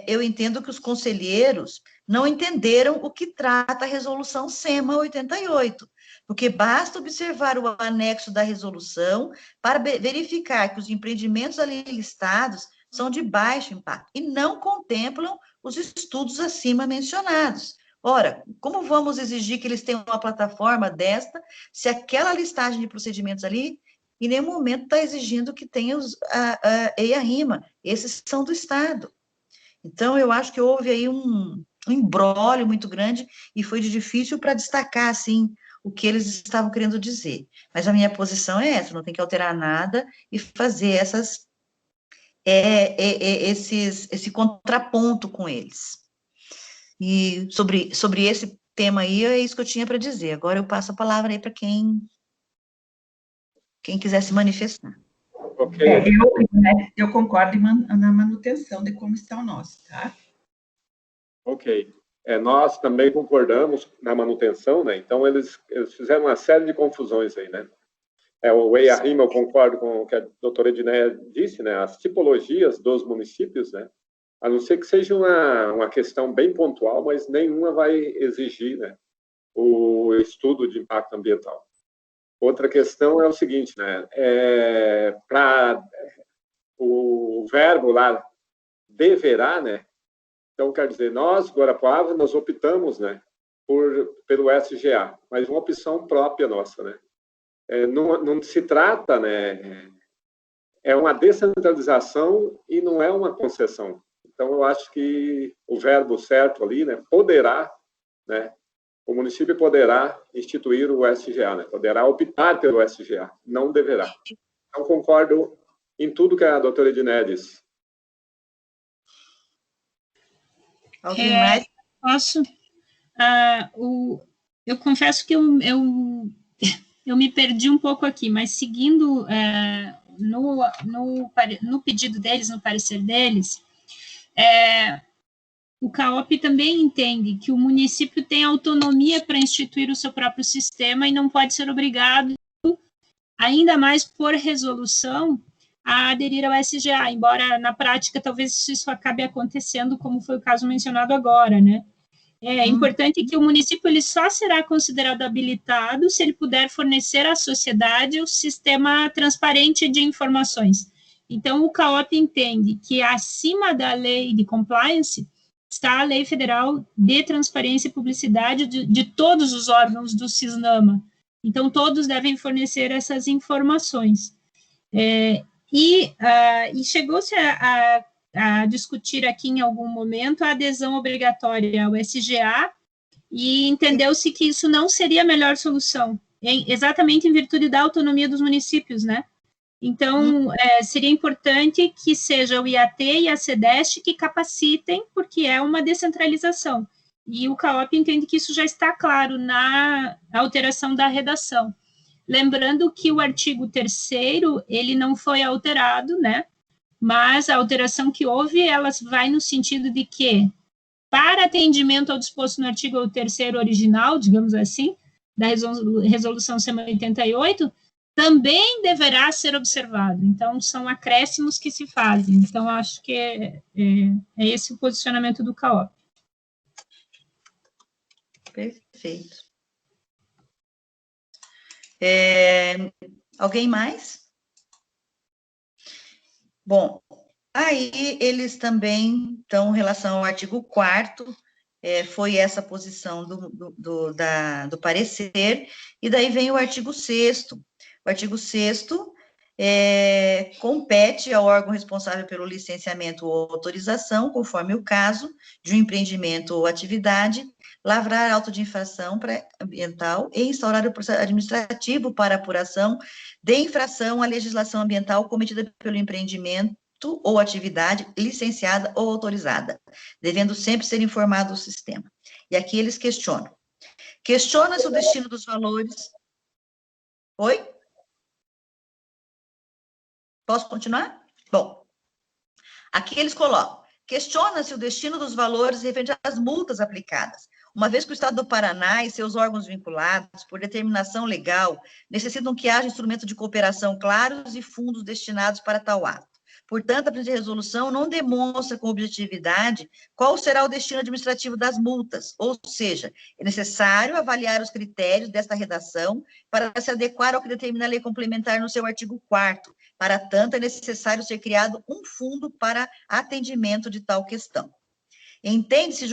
eu entendo que os conselheiros não entenderam o que trata a resolução SEMA 88, porque basta observar o anexo da resolução para verificar que os empreendimentos ali listados são de baixo impacto e não contemplam os estudos acima mencionados. Ora, como vamos exigir que eles tenham uma plataforma desta, se aquela listagem de procedimentos ali, em nenhum momento está exigindo que tenha a EIA-RIMA, esses são do Estado. Então, eu acho que houve aí um imbróglio muito grande e foi difícil para destacar, assim, o que eles estavam querendo dizer. Mas a minha posição é essa, não tem que alterar nada e fazer esse contraponto com eles. E sobre esse tema aí, é isso que eu tinha para dizer. Agora eu passo a palavra aí para quem quiser se manifestar. Okay. Eu concordo na manutenção de como está o nosso, tá? Ok. Nós também concordamos na manutenção, né? Então, eles fizeram uma série de confusões aí, né? O EIA-RIMA, eu concordo com o que a doutora Edneia disse, né? As tipologias dos municípios, né? A não ser que seja uma questão bem pontual, mas nenhuma vai exigir, né, o estudo de impacto ambiental. Outra questão é o seguinte, né? Para o verbo lá, deverá, né? Então, quer dizer, nós, Guarapuava, nós optamos, né, pelo SGA, mas uma opção própria nossa, né? Não se trata, né, é uma descentralização e não é uma concessão. Então, eu acho que o verbo certo ali, né, poderá, né, o município poderá instituir o SGA, né, poderá optar pelo SGA, não deverá. Então, concordo em tudo que a doutora Edneia disse. Alguém mais? Posso? Eu confesso que eu me perdi um pouco aqui, mas seguindo no pedido deles, no parecer deles, o CAOP também entende que o município tem autonomia para instituir o seu próprio sistema e não pode ser obrigado, ainda mais por resolução, a aderir ao SGA, embora na prática talvez isso acabe acontecendo, como foi o caso mencionado agora, né? É importante que o município ele só será considerado habilitado se ele puder fornecer à sociedade o sistema transparente de informações. Então, o CAOP entende que acima da lei de compliance está a Lei Federal de Transparência e Publicidade de todos os órgãos do CISNAMA. Então, todos devem fornecer essas informações. E chegou-se a discutir aqui em algum momento a adesão obrigatória ao SGA e entendeu-se que isso não seria a melhor solução, exatamente em virtude da autonomia dos municípios, né? Então, seria importante que seja o IAT e a CEDEST que capacitem, porque é uma descentralização. E o CAOP entende que isso já está claro na alteração da redação. Lembrando que o artigo 3º, ele não foi alterado, né? Mas a alteração que houve, ela vai no sentido de que para atendimento ao disposto no artigo 3º original, digamos assim, da resolução SEMA 88, também deverá ser observado. Então, são acréscimos que se fazem. Então, acho que é esse o posicionamento do CAOP. Perfeito. Alguém mais? Bom, aí eles também, então, em relação ao artigo 4º, foi essa posição do parecer, e daí vem o artigo 6º. O artigo 6º compete ao órgão responsável pelo licenciamento ou autorização, conforme o caso, de um empreendimento ou atividade, lavrar auto de infração ambiental e instaurar o processo administrativo para apuração de infração à legislação ambiental cometida pelo empreendimento ou atividade licenciada ou autorizada, devendo sempre ser informado o sistema. E aqui eles questionam. Questiona-se o destino dos valores... Oi? Posso continuar? Bom, aqui eles colocam, questiona-se o destino dos valores referente às multas aplicadas, uma vez que o Estado do Paraná e seus órgãos vinculados, por determinação legal, necessitam que haja instrumentos de cooperação claros e fundos destinados para tal ato. Portanto, a presente resolução não demonstra com objetividade qual será o destino administrativo das multas, ou seja, é necessário avaliar os critérios desta redação para se adequar ao que determina a lei complementar no seu artigo 4º. Para tanto, é necessário ser criado um fundo para atendimento de tal questão. Entende-se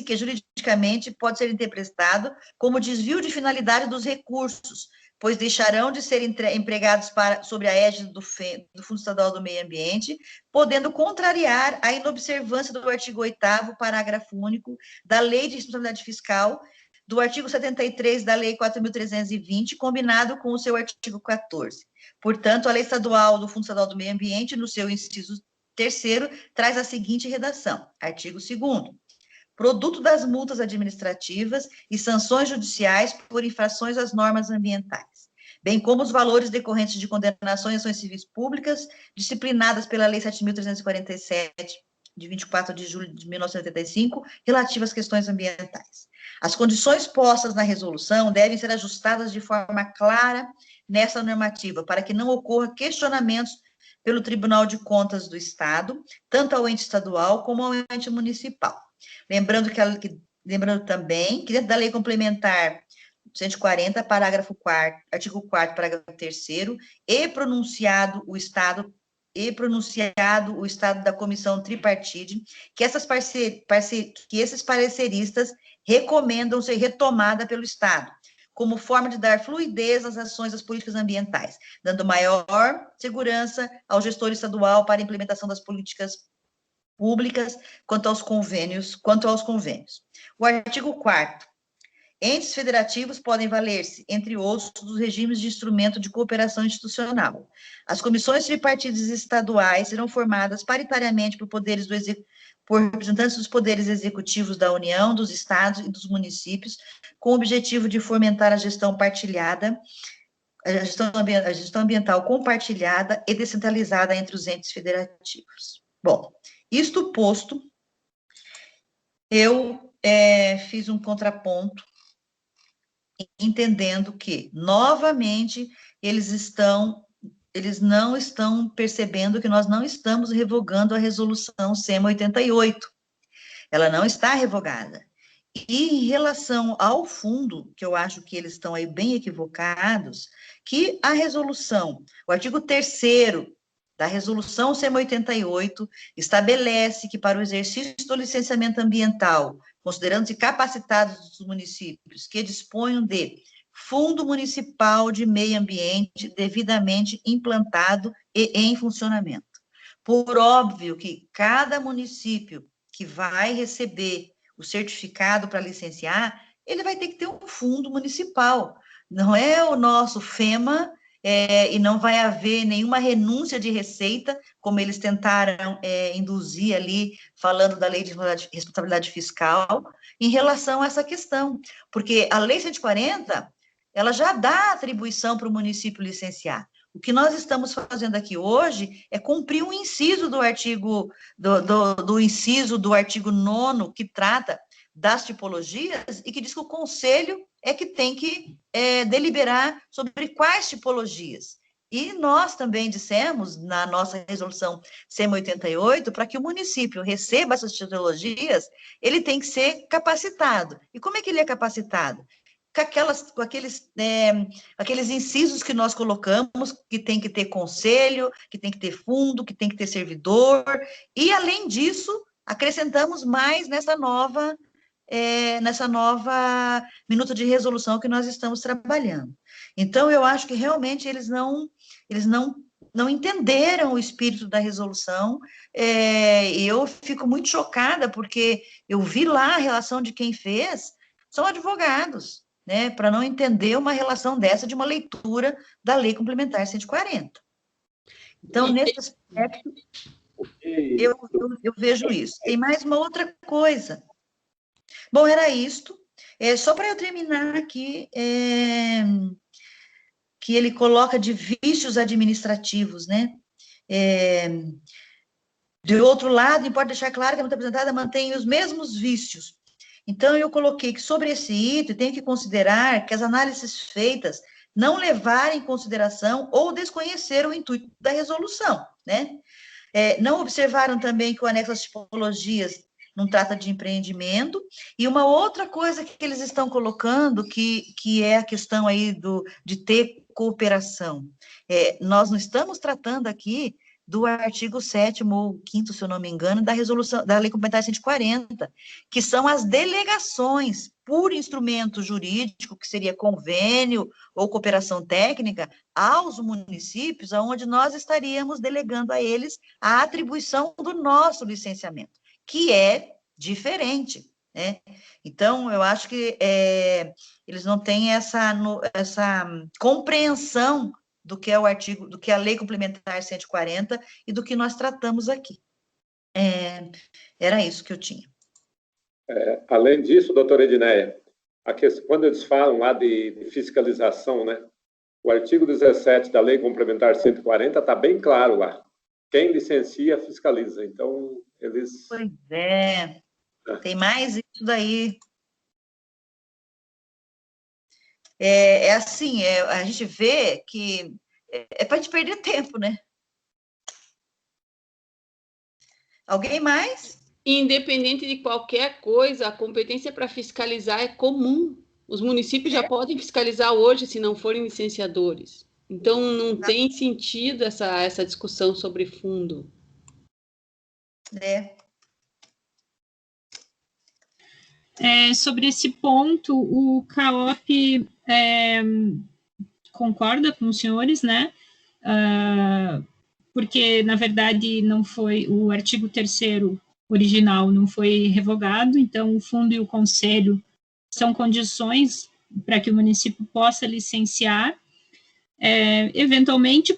que juridicamente pode ser interpretado como desvio de finalidade dos recursos, pois deixarão de ser empregados sob a égide do Fundo Estadual do Meio Ambiente, podendo contrariar a inobservância do artigo 8º, parágrafo único, da Lei de Responsabilidade Fiscal, do artigo 73 da Lei 4.320, combinado com o seu artigo 14. Portanto, a Lei Estadual do Fundo Estadual do Meio Ambiente, no seu inciso 3º, traz a seguinte redação, artigo 2º. Produto das multas administrativas e sanções judiciais por infrações às normas ambientais, bem como os valores decorrentes de condenações em ações civis públicas, disciplinadas pela Lei 7.347, de 24 de julho de 1985, relativas às questões ambientais. As condições postas na resolução devem ser ajustadas de forma clara nessa normativa, para que não ocorra questionamentos pelo Tribunal de Contas do Estado, tanto ao ente estadual como ao ente municipal. Lembrando também que dentro da Lei Complementar 140, parágrafo 4º, artigo 4º, parágrafo 3º, e pronunciado o Estado da Comissão Tripartite, que esses pareceristas recomendam ser retomada pelo Estado, como forma de dar fluidez às ações das políticas ambientais, dando maior segurança ao gestor estadual para a implementação das políticas públicas quanto aos convênios. O artigo 4º. Entes federativos podem valer-se, entre outros, dos regimes de instrumento de cooperação institucional. As comissões tripartidas estaduais serão formadas paritariamente por representantes dos poderes executivos da União, dos estados e dos municípios, com o objetivo de fomentar a gestão partilhada, a gestão ambiental compartilhada e descentralizada entre os entes federativos. Bom, isto posto, eu fiz um contraponto, entendendo que, novamente, eles não estão percebendo que nós não estamos revogando a resolução SEMA 88. Ela não está revogada. E em relação ao fundo, que eu acho que eles estão aí bem equivocados, que a resolução, o artigo 3º da resolução SEMA 88, estabelece que para o exercício do licenciamento ambiental, considerando-se capacitados os municípios que disponham de Fundo Municipal de Meio Ambiente devidamente implantado e em funcionamento. Por óbvio que cada município que vai receber o certificado para licenciar, ele vai ter que ter um fundo municipal. Não é o nosso FEMA, e não vai haver nenhuma renúncia de receita, como eles tentaram induzir ali, falando da lei de responsabilidade fiscal, em relação a essa questão. Porque a lei 140, ela já dá atribuição para o município licenciar. O que nós estamos fazendo aqui hoje é cumprir um inciso do artigo, do inciso do artigo 9º, que trata das tipologias, e que diz que o Conselho é que tem que deliberar sobre quais tipologias. E nós também dissemos, na nossa resolução CEM 88, para que o município receba essas tipologias, ele tem que ser capacitado. E como é que ele é capacitado? Com aqueles incisos que nós colocamos, que tem que ter conselho, que tem que ter fundo, que tem que ter servidor, e, além disso, acrescentamos mais nessa nova minuta de resolução que nós estamos trabalhando. Então, eu acho que realmente eles não entenderam o espírito da resolução, e eu fico muito chocada, porque eu vi lá a relação de quem fez, são advogados, né, para não entender uma relação dessa de uma leitura da Lei Complementar 140. Então, nesse aspecto, eu vejo isso. Tem mais uma outra coisa. Bom, era isto. Só para eu terminar aqui, que ele coloca de vícios administrativos, né? De outro lado, importa deixar claro que a multa apresentada mantém os mesmos vícios. Então, eu coloquei que sobre esse item tem que considerar que as análises feitas não levarem em consideração ou desconheceram o intuito da resolução, né? Não observaram também que o anexo às tipologias não trata de empreendimento, e uma outra coisa que eles estão colocando, que é a questão aí de ter cooperação. Nós não estamos tratando aqui do artigo 7º ou 5º, se eu não me engano, da resolução, da Lei Complementar 140, que são as delegações por instrumento jurídico, que seria convênio ou cooperação técnica, aos municípios, onde nós estaríamos delegando a eles a atribuição do nosso licenciamento, que é diferente, né? Então, eu acho que eles não têm essa compreensão do que é o artigo, do que é a Lei Complementar 140 e do que nós tratamos aqui. Era isso que eu tinha. Além disso, doutora Edneia, quando eles falam lá de fiscalização, né, o artigo 17 da Lei Complementar 140 está bem claro lá. Quem licencia, fiscaliza. Então, eles... Pois é. Tem mais isso daí. Assim, a gente vê que é para a gente perder tempo, né? Alguém mais? Independente de qualquer coisa, a competência para fiscalizar é comum. Os municípios já podem fiscalizar hoje, se não forem licenciadores. Então, não tem sentido essa discussão sobre fundo. Sobre esse ponto, o CAOP concorda com os senhores, né? Porque, na verdade, não foi o artigo 3º original não foi revogado, então o fundo e o conselho são condições para que o município possa licenciar. Eventualmente,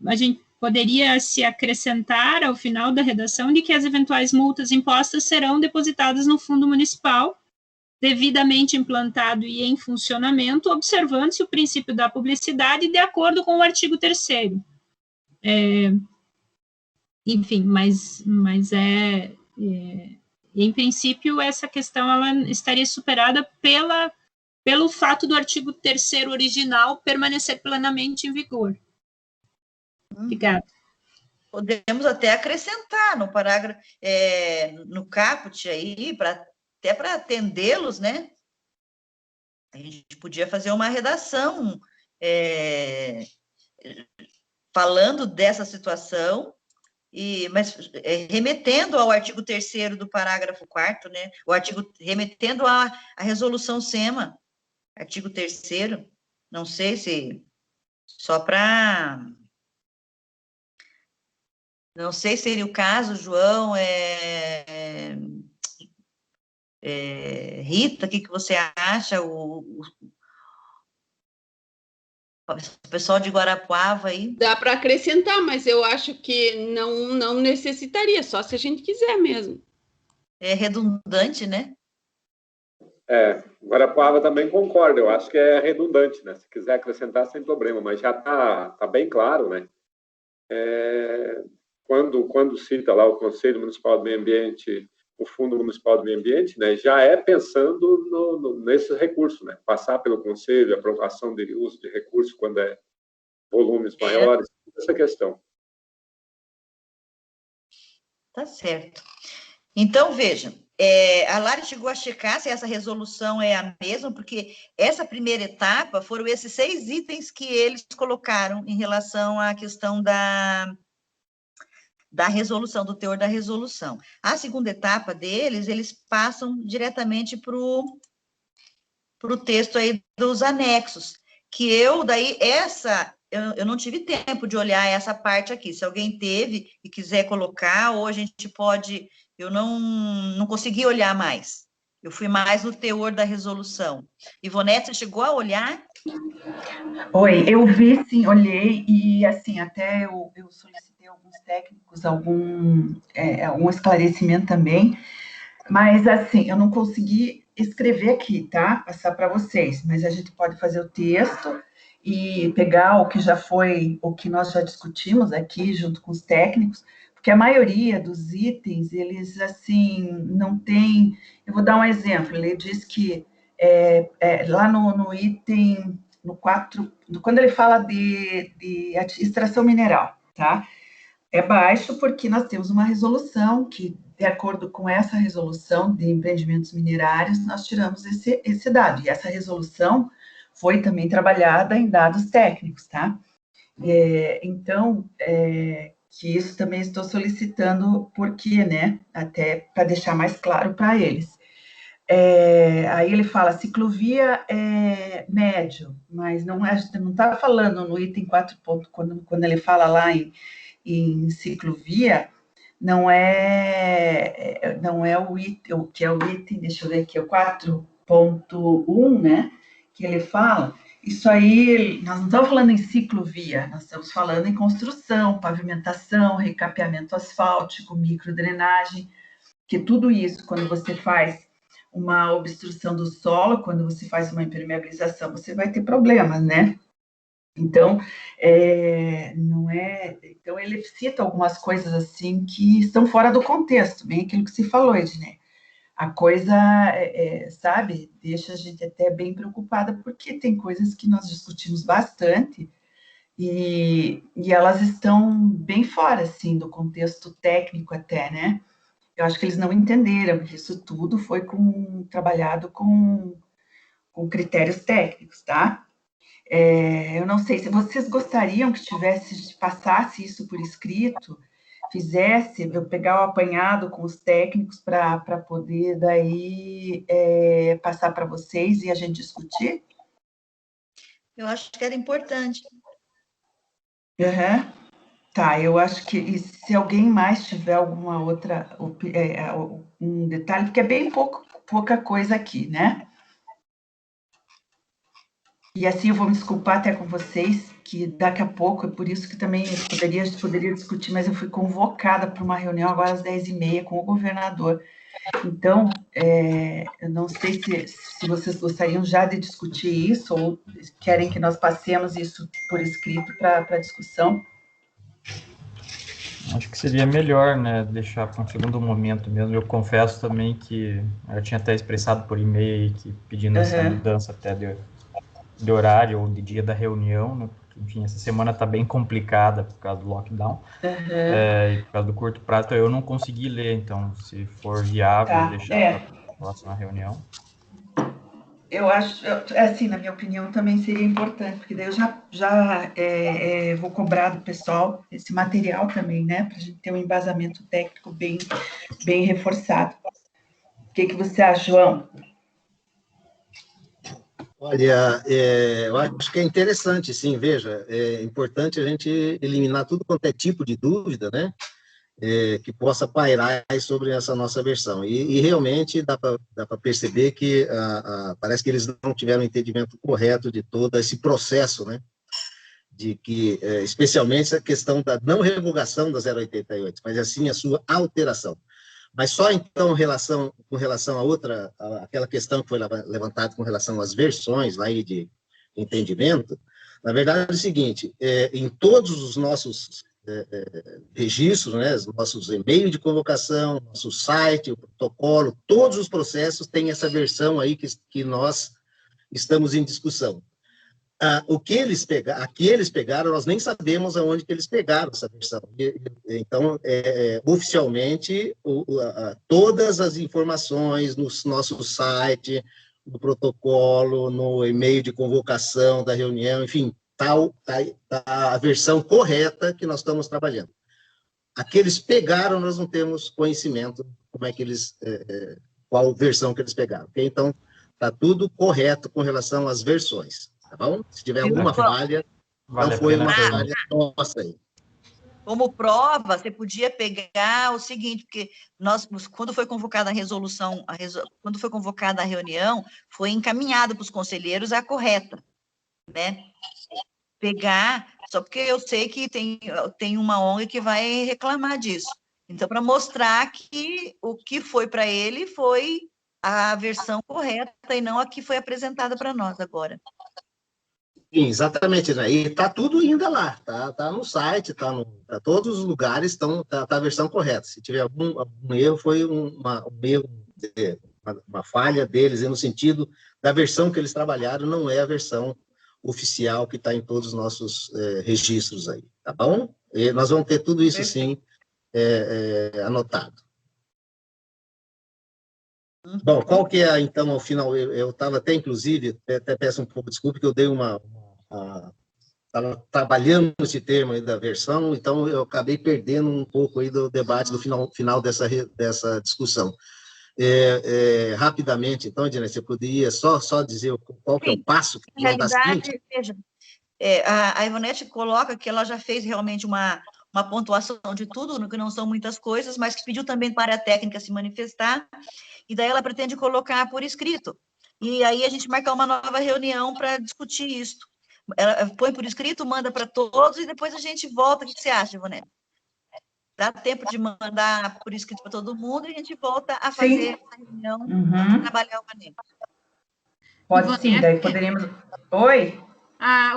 a gente poderia se acrescentar ao final da redação de que as eventuais multas impostas serão depositadas no fundo municipal, devidamente implantado e em funcionamento, observando-se o princípio da publicidade de acordo com o artigo 3º. Enfim, mas em princípio, essa questão ela estaria superada pelo fato do artigo 3º original permanecer plenamente em vigor. Obrigada. Podemos até acrescentar no parágrafo, no caput aí, até para atendê-los, né? A gente podia fazer uma redação falando dessa situação, mas remetendo ao artigo 3º do parágrafo 4º, né? Remetendo à resolução SEMA, artigo 3º, não sei se só para... Não sei se seria o caso, João, Rita, o que você acha? O pessoal de Guarapuava aí. Dá para acrescentar, mas eu acho que não necessitaria, só se a gente quiser mesmo. É redundante, né? Guarapuava também concorda, eu acho que é redundante, né? Se quiser acrescentar, sem problema, mas já tá bem claro, né? Quando cita lá o Conselho Municipal do Meio Ambiente, o Fundo Municipal do Meio Ambiente, né, já é pensando nesse recurso, né? Passar pelo Conselho, aprovação de uso de recurso quando é volumes maiores, essa questão. Tá certo. Então, vejam, a Lara chegou a checar se essa resolução é a mesma, porque essa primeira etapa foram esses 6 itens que eles colocaram em relação à questão da resolução, do teor da resolução. A segunda etapa deles, eles passam diretamente para o texto aí dos anexos, que eu não tive tempo de olhar essa parte aqui. Se alguém teve e quiser colocar, ou a gente pode... Eu não consegui olhar mais. Eu fui mais no teor da resolução. Ivonete, você chegou a olhar? Oi, eu vi, sim, olhei, e assim, até eu solicitei alguns técnicos, algum esclarecimento também, mas assim, eu não consegui escrever aqui, tá? Passar para vocês, mas a gente pode fazer o texto e pegar o que já foi, o que nós já discutimos aqui, junto com os técnicos, porque a maioria dos itens, eles, assim, não tem... Eu vou dar um exemplo, ele diz que lá no item, no 4, quando ele fala de extração mineral, tá? É baixo porque nós temos uma resolução que, de acordo com essa resolução de empreendimentos minerários, nós tiramos esse dado, e essa resolução foi também trabalhada em dados técnicos, tá? Então, que isso também estou solicitando, porque, né, até para deixar mais claro para eles. Aí ele fala, ciclovia é médio, mas não está falando no item 4 ponto, quando ele fala lá em ciclovia, não é o item, que é o item, deixa eu ver aqui, o 4.1, né, que ele fala, isso aí, nós não estamos falando em ciclovia, nós estamos falando em construção, pavimentação, recapeamento asfáltico, microdrenagem, que tudo isso, quando você faz uma obstrução do solo, quando você faz uma impermeabilização, você vai ter problemas, né? Então, então ele cita algumas coisas assim que estão fora do contexto, bem aquilo que se falou, Ednei. A coisa, sabe, deixa a gente até bem preocupada, porque tem coisas que nós discutimos bastante e elas estão bem fora, assim, do contexto técnico até, né? Eu acho que eles não entenderam que isso tudo foi trabalhado com critérios técnicos, tá? Eu não sei se vocês gostariam que passasse isso por escrito, eu pegar o apanhado com os técnicos para poder daí passar para vocês e a gente discutir? Eu acho que era importante. Uhum. Tá, eu acho que se alguém mais tiver alguma outra, um detalhe, porque é bem pouca coisa aqui, né? E assim eu vou me desculpar até com vocês, que daqui a pouco, é por isso que também eu poderia discutir, mas eu fui convocada para uma reunião agora às 10h30 com o governador. Então, eu não sei se vocês gostariam já de discutir isso, ou querem que nós passemos isso por escrito para discussão. Acho que seria melhor, né, deixar para um segundo momento mesmo. Eu confesso também que eu tinha até expressado por e-mail que pedindo essa mudança até de horário ou de dia da reunião, né, porque, enfim, essa semana está bem complicada por causa do lockdown, e por causa do curto prazo, então eu não consegui ler, então, se for viável, deixar para a próxima reunião. Eu acho, assim, na minha opinião, também seria importante, porque daí eu já vou cobrar do pessoal esse material também, né, para a gente ter um embasamento técnico bem reforçado. O que você acha, João? Olha, eu acho que é interessante, sim, veja, é importante a gente eliminar tudo quanto é tipo de dúvida, né, que possa pairar sobre essa nossa versão. E realmente dá para perceber que parece que eles não tiveram o entendimento correto de todo esse processo, né, de que, especialmente a questão da não revogação da 088, mas assim a sua alteração. Mas só então, com relação a aquela questão que foi levantada com relação às versões lá de entendimento, na verdade é o seguinte, em todos os nossos registros, né, os nossos e-mails de convocação, nosso site, o protocolo, todos os processos têm essa versão aí que nós estamos em discussão. O que eles pegaram, nós nem sabemos aonde que eles pegaram essa versão. Então, oficialmente, todas as informações no nosso site, no protocolo, no e-mail de convocação da reunião, enfim, tá a versão correta que nós estamos trabalhando. A que eles pegaram, nós não temos conhecimento como é que qual versão que eles pegaram. Okay? Então, está tudo correto com relação às versões. Tá bom? Se tiver alguma falha, não foi uma falha nossa aí. Como prova, você podia pegar o seguinte, porque quando foi convocada a resolução, quando foi convocada a reunião, foi encaminhado para os conselheiros a correta, né? Pegar, só porque eu sei que tem uma ONG que vai reclamar disso. Então, para mostrar que o que foi para ele foi a versão correta e não a que foi apresentada para nós agora. Sim, exatamente, né? E está tudo ainda lá, tá no site, todos os lugares tá a versão correta. Se tiver algum erro, foi um erro, uma falha deles, no sentido da versão que eles trabalharam, não é a versão oficial que está em todos os nossos registros aí, tá bom? E nós vamos ter tudo isso, sim, anotado. Bom, qual que é, então, ao final, eu estava até, inclusive, até peço um pouco de desculpa, que eu dei estava trabalhando esse termo aí da versão, então eu acabei perdendo um pouco aí do debate do final dessa discussão. Rapidamente, então, Edna, você poderia só dizer qual que é o passo? Que na realidade, veja, a Ivonete coloca que ela já fez realmente uma pontuação de tudo, que não são muitas coisas, mas que pediu também para a técnica se manifestar, e daí ela pretende colocar por escrito. E aí a gente marca uma nova reunião para discutir isso. Ela põe por escrito, manda para todos, e depois a gente volta. O que você acha, Ivonete? Dá tempo de mandar por escrito para todo mundo, e a gente volta a fazer a reunião, para trabalhar o manejo. Pode sim, daí poderíamos... Oi?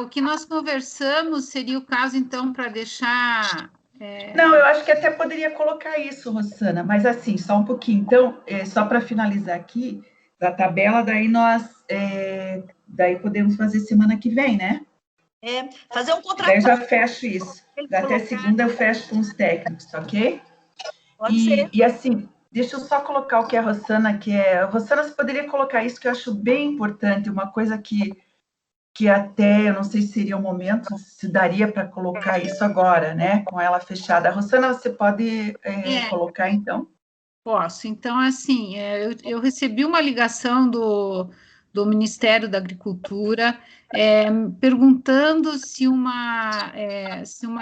O que nós conversamos seria o caso, então, para deixar... Não, eu acho que até poderia colocar isso, Rosana, mas assim, só um pouquinho. Então, só para finalizar aqui, da tabela, daí nós... daí podemos fazer semana que vem, né? Fazer um contrato. Daí eu já fecho isso. Até segunda eu fecho com os técnicos, ok? Pode ser. E assim, deixa eu só colocar o que a Rosana quer. Rosana, você poderia colocar isso que eu acho bem importante, uma coisa que até, eu não sei se seria o momento, se daria para colocar isso agora, né? Com ela fechada. Rosana, você pode colocar, então? Posso. Então, assim, eu recebi uma ligação do Ministério da Agricultura perguntando se uma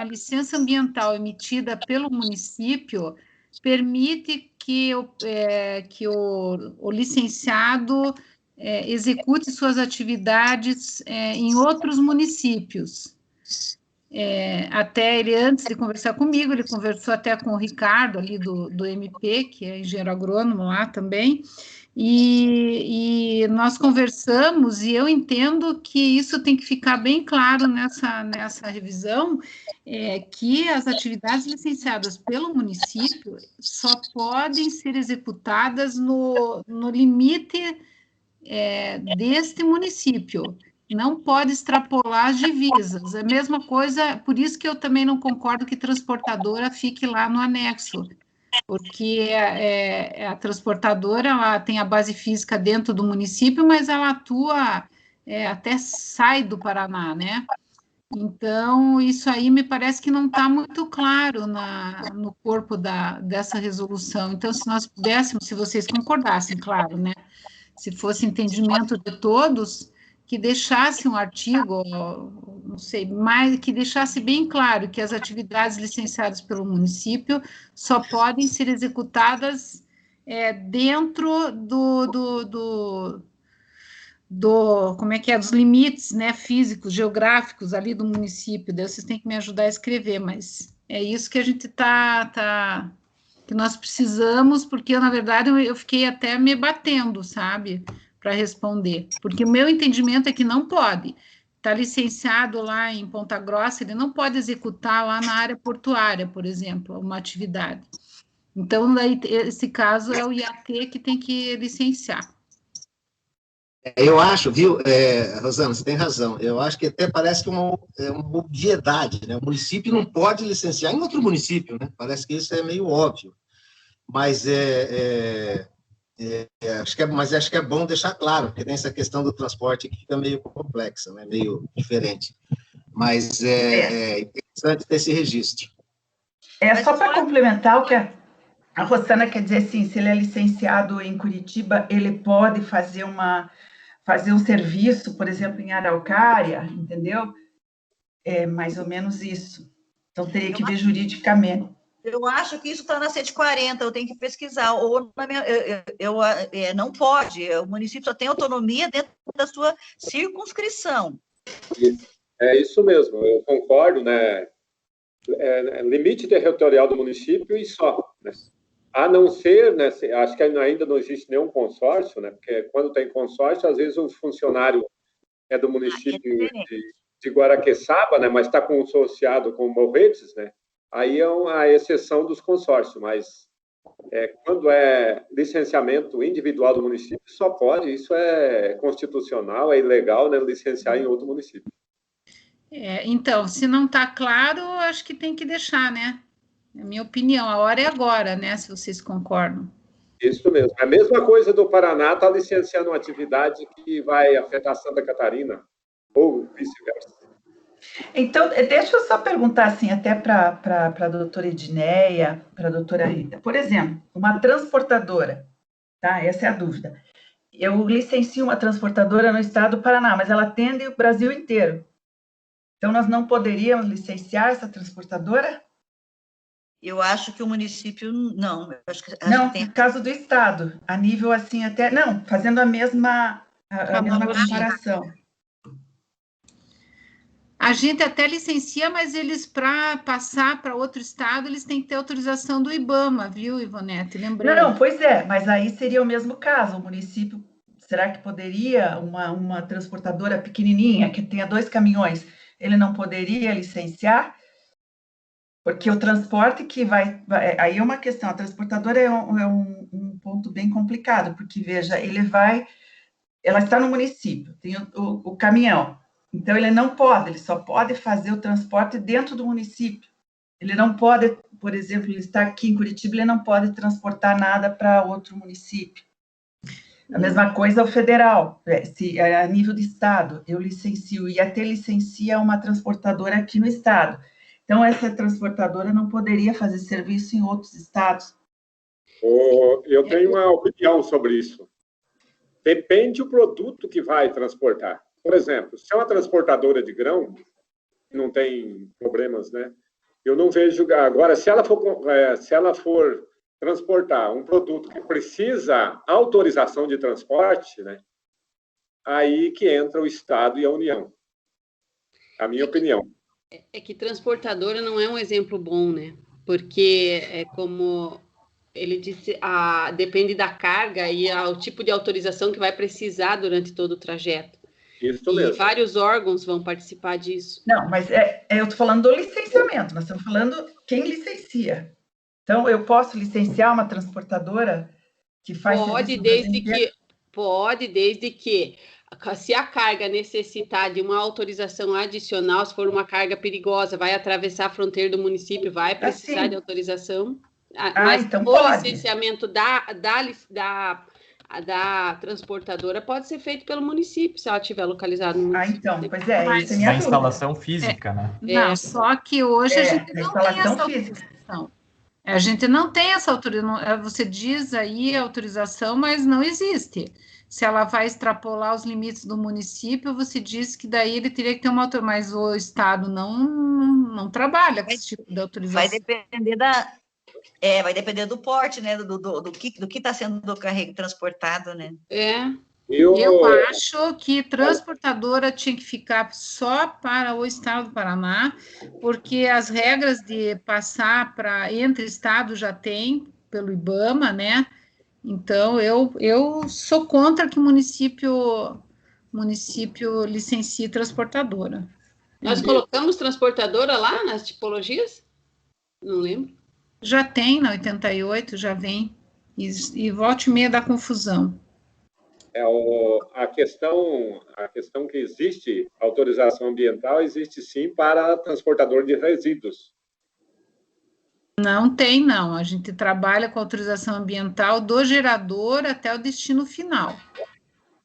licença ambiental emitida pelo município permite que o licenciado execute suas atividades em outros municípios. Até ele, antes de conversar comigo, ele conversou até com o Ricardo, ali do MP, que é engenheiro agrônomo lá também, e nós conversamos, e eu entendo que isso tem que ficar bem claro nessa revisão, que as atividades licenciadas pelo município só podem ser executadas no limite deste município. Não pode extrapolar as divisas. É a mesma coisa, por isso que eu também não concordo que transportadora fique lá no anexo, porque a transportadora ela tem a base física dentro do município, mas ela atua até sai do Paraná, né? Então, isso aí me parece que não está muito claro no corpo dessa resolução. Então, se nós pudéssemos, se vocês concordassem, claro, né? Se fosse entendimento de todos, que deixasse um artigo, não sei, mas que deixasse bem claro que as atividades licenciadas pelo município só podem ser executadas dentro como é que é, dos limites, né, físicos, geográficos ali do município. Daí vocês têm que me ajudar a escrever, mas é isso que a gente tá que nós precisamos, porque, na verdade, eu fiquei até me batendo, sabe, para responder, porque o meu entendimento é que não pode. Está licenciado lá em Ponta Grossa, ele não pode executar lá na área portuária, por exemplo, uma atividade. Então, daí, esse caso é o IAT que tem que licenciar. Eu acho, viu, Rosana, você tem razão, eu acho que até parece que é uma obviedade, né? O município não pode licenciar em outro município, né? Parece que isso é meio óbvio, mas acho que é bom deixar claro, porque tem essa questão do transporte que fica meio complexa, né? Meio diferente, mas é interessante ter esse registro. Só para complementar o que a Rosana quer dizer, assim, se ele é licenciado em Curitiba, ele pode fazer um serviço, por exemplo, em Araucária, entendeu? É mais ou menos isso. Então, teria que ver juridicamente. Eu acho que isso está na 140, eu tenho que pesquisar. Ou não pode, o município só tem autonomia dentro da sua circunscrição. É isso mesmo, eu concordo, né? Limite territorial do município e só, né? A não ser, né, acho que ainda não existe nenhum consórcio, né, porque quando tem consórcio, às vezes o funcionário é do município de Guaraqueçaba, né, mas está consorciado com o Morretes, né, aí é a exceção dos consórcios, mas quando é licenciamento individual do município, só pode, isso é constitucional, é ilegal, né, licenciar em outro município. Então, se não está claro, acho que tem que deixar, né? É a minha opinião, a hora é agora, né? Se vocês concordam. Isso mesmo. A mesma coisa do Paraná está licenciando uma atividade que vai afetar Santa Catarina, ou vice-versa. Então, deixa eu só perguntar, assim, até para a doutora Edneia, para a doutora Rita. Por exemplo, uma transportadora, tá? Essa é a dúvida. Eu licencio uma transportadora no estado do Paraná, mas ela atende o Brasil inteiro. Então, nós não poderíamos licenciar essa transportadora? Eu acho que o município não. Não, no caso do estado, a nível assim até não, fazendo a mesma comparação. A gente até licencia, mas eles para passar para outro estado, eles têm que ter autorização do IBAMA, viu, Ivonete? Lembrando. Não, pois é, mas aí seria o mesmo caso. O município, será que poderia uma transportadora pequenininha que tenha 2 caminhões, ele não poderia licenciar? Porque o transporte que vai aí é uma questão, a transportadora é um ponto bem complicado, porque, veja, ela está no município, tem o caminhão, então ele não pode, ele só pode fazer o transporte dentro do município, ele não pode, por exemplo, ele está aqui em Curitiba, ele não pode transportar nada para outro município. A mesma coisa o federal, se a nível de estado, eu licencio, e até licencia uma transportadora aqui no estado. Então, essa transportadora não poderia fazer serviço em outros estados? Eu tenho uma opinião sobre isso. Depende do produto que vai transportar. Por exemplo, se é uma transportadora de grão, não tem problemas, né? Eu não vejo... Agora, se ela for transportar um produto que precisa autorização de transporte, né? Aí que entra o Estado e a União. A minha opinião. É que transportadora não é um exemplo bom, né? Porque é como ele disse, depende da carga e o tipo de autorização que vai precisar durante todo o trajeto. Isso mesmo. E vários órgãos vão participar disso. Não, mas eu estou falando do licenciamento, nós estamos falando quem licencia. Então, eu posso licenciar uma transportadora que faz... Pode, desde que se a carga necessitar de uma autorização adicional, se for uma carga perigosa, vai atravessar a fronteira do município, vai precisar de autorização. Mas então o licenciamento da transportadora pode ser feito pelo município, se ela estiver localizada no município. Então, pois é, isso é minha instalação física, né? Não, só que hoje a gente não tem essa autorização. A gente não tem essa autorização. Você diz aí a autorização, mas não existe. Se ela vai extrapolar os limites do município, você diz que daí ele teria que ter uma autorização, mas o Estado não trabalha com esse tipo de autorização. Vai depender do porte, né? Do que está sendo transportado, né? Eu acho que transportadora tinha que ficar só para o estado do Paraná, porque as regras de passar entre estados já tem, pelo IBAMA, né? Então, eu sou contra que o município licencie transportadora. Nós colocamos transportadora lá nas tipologias? Não lembro. Já tem, na 88, já vem. E volta e meia dá confusão. A questão que existe, autorização ambiental, existe sim para transportador de resíduos. Não tem, não. A gente trabalha com autorização ambiental do gerador até o destino final.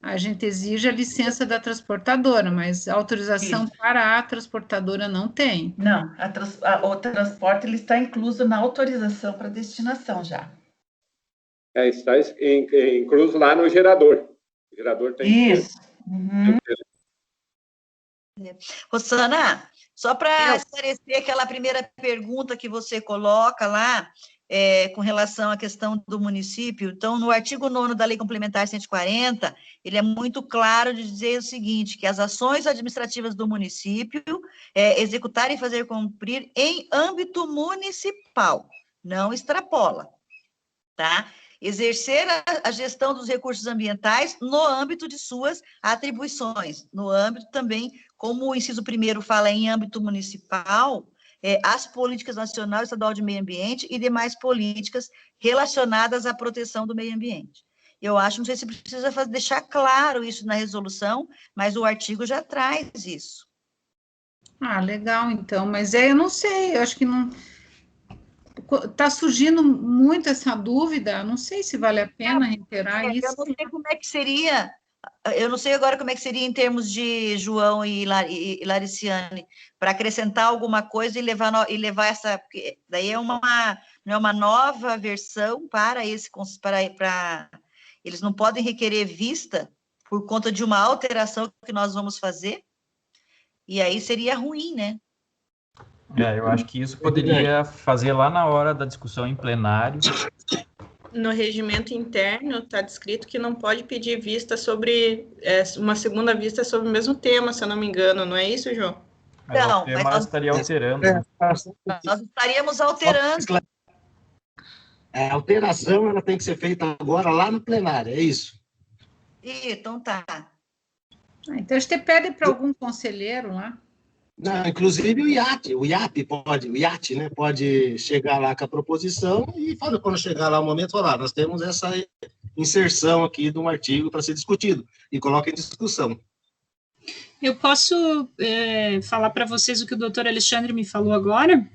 A gente exige a licença da transportadora, mas a autorização para a transportadora não tem. Não, o transporte ele está incluso na autorização para destinação já. Está incluso lá no gerador. O gerador tem isso. Uhum. Rosana, só para esclarecer aquela primeira pergunta que você coloca lá, com relação à questão do município, então, no artigo 9º da Lei Complementar 140, ele é muito claro de dizer o seguinte, que as ações administrativas do município executar e fazer cumprir em âmbito municipal, não extrapola, tá? Exercer a gestão dos recursos ambientais no âmbito de suas atribuições, no âmbito também, como o inciso 1º fala em âmbito municipal, as políticas nacional e estadual de meio ambiente e demais políticas relacionadas à proteção do meio ambiente. Eu acho, não sei se precisa deixar claro isso na resolução, mas o artigo já traz isso. Ah, legal, então, mas eu não sei, eu acho que não... Está surgindo muito essa dúvida, não sei se vale a pena reiterar isso. Eu não sei como é que seria... Eu não sei agora como é que seria em termos de João e Lariciane, para acrescentar alguma coisa e levar essa... Daí não é uma nova versão para esse... Eles não podem requerer vista por conta de uma alteração que nós vamos fazer, e aí seria ruim, né? Eu acho que isso poderia fazer lá na hora da discussão em plenário. No regimento interno está descrito que não pode pedir vista sobre uma segunda vista sobre o mesmo tema, se eu não me engano, não é isso, João? Não, mas nós estaria alterando. Né? Nós estaríamos alterando. A alteração ela tem que ser feita agora lá no plenário, é isso? Então tá. Então a gente pede para algum conselheiro lá. Não, inclusive o IAP pode, né, pode chegar lá com a proposição e quando chegar lá o momento, falar, nós temos essa inserção aqui de um artigo para ser discutido, e coloca em discussão. Eu posso falar para vocês o que o doutor Alexandre me falou agora?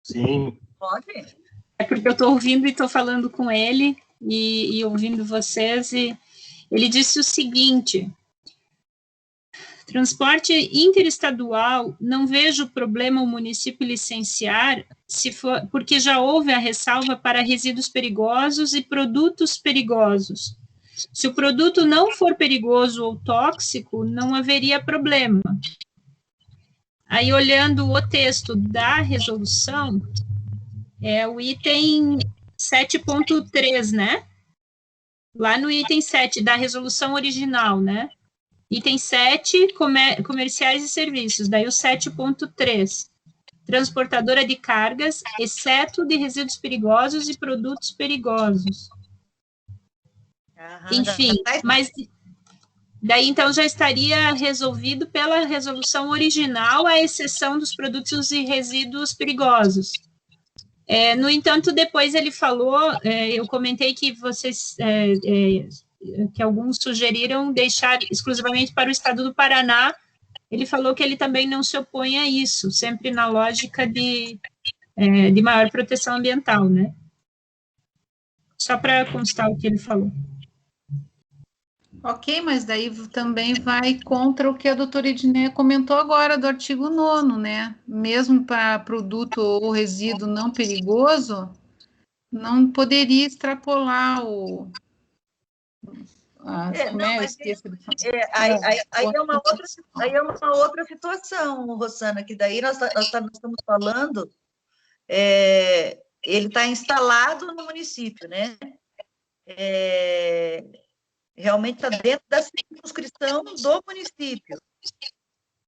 Sim. Pode. É porque eu estou ouvindo e estou falando com ele, e ouvindo vocês, e ele disse o seguinte... Transporte interestadual, não vejo problema o município licenciar, porque já houve a ressalva para resíduos perigosos e produtos perigosos. Se o produto não for perigoso ou tóxico, não haveria problema. Aí, olhando o texto da resolução, é o item 7.3, né? Lá no item 7 da resolução original, né? Item 7, comerciais e serviços, daí o 7.3, transportadora de cargas, exceto de resíduos perigosos e produtos perigosos. Enfim, mas daí então já estaria resolvido pela resolução original a exceção dos produtos e resíduos perigosos. No entanto, depois ele falou, eu comentei que vocês... que alguns sugeriram deixar exclusivamente para o estado do Paraná, ele falou que ele também não se opõe a isso, sempre na lógica de maior proteção ambiental, né? Só para constar o que ele falou. Ok, mas daí também vai contra o que a doutora Edneia comentou agora, do artigo 9º, né? Mesmo para produto ou resíduo não perigoso, não poderia extrapolar o... Aí é uma outra situação, Rosana, que daí nós estamos falando, ele está instalado no município, né? Realmente está dentro da circunscrição do município.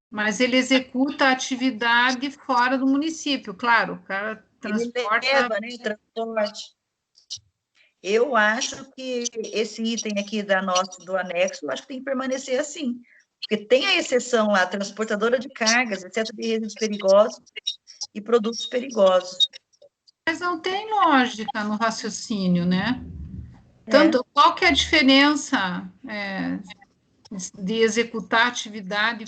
Mas ele executa a atividade fora do município, claro, o cara transporta... Ele leva, né, transporte. Eu acho que esse item aqui do anexo, eu acho que tem que permanecer assim, porque tem a exceção lá, transportadora de cargas, exceto de resíduos perigosos e produtos perigosos. Mas não tem lógica no raciocínio, né? Tanto, qual que é a diferença de executar atividade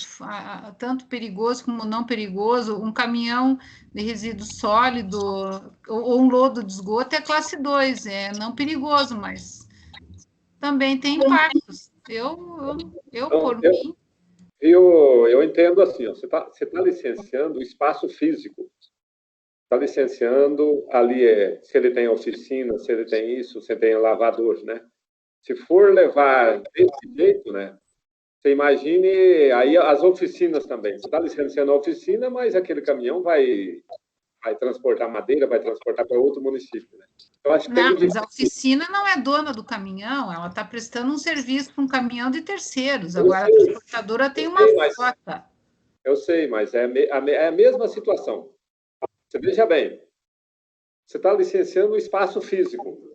tanto perigoso como não perigoso? Um caminhão de resíduo sólido ou um lodo de esgoto é classe 2, é não perigoso, mas também tem impactos. Por mim... Eu entendo assim, ó, você tá licenciando o espaço físico. Está licenciando ali, se ele tem oficina, se ele tem isso, se ele tem lavador, né? Se for levar desse jeito, né? Você imagine aí as oficinas também. Você está licenciando a oficina, mas aquele caminhão vai transportar madeira, vai transportar para outro município, né? Eu acho que mas a oficina não é dona do caminhão, ela está prestando um serviço para um caminhão de terceiros. Agora, a transportadora tem uma frota. Eu sei, mas é a mesma situação. Você veja bem, você está licenciando o espaço físico.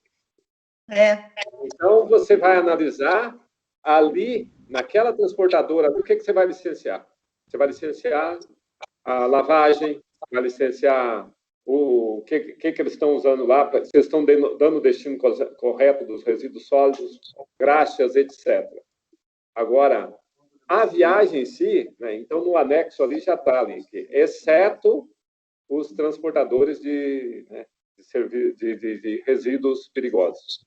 Então, você vai analisar ali, naquela transportadora, o que você vai licenciar? Você vai licenciar a lavagem, vai licenciar o que eles estão usando lá, se eles estão dando o destino correto dos resíduos sólidos, graxas, etc. Agora, a viagem em si, né, então, no anexo ali já está ali, exceto os transportadores de resíduos perigosos.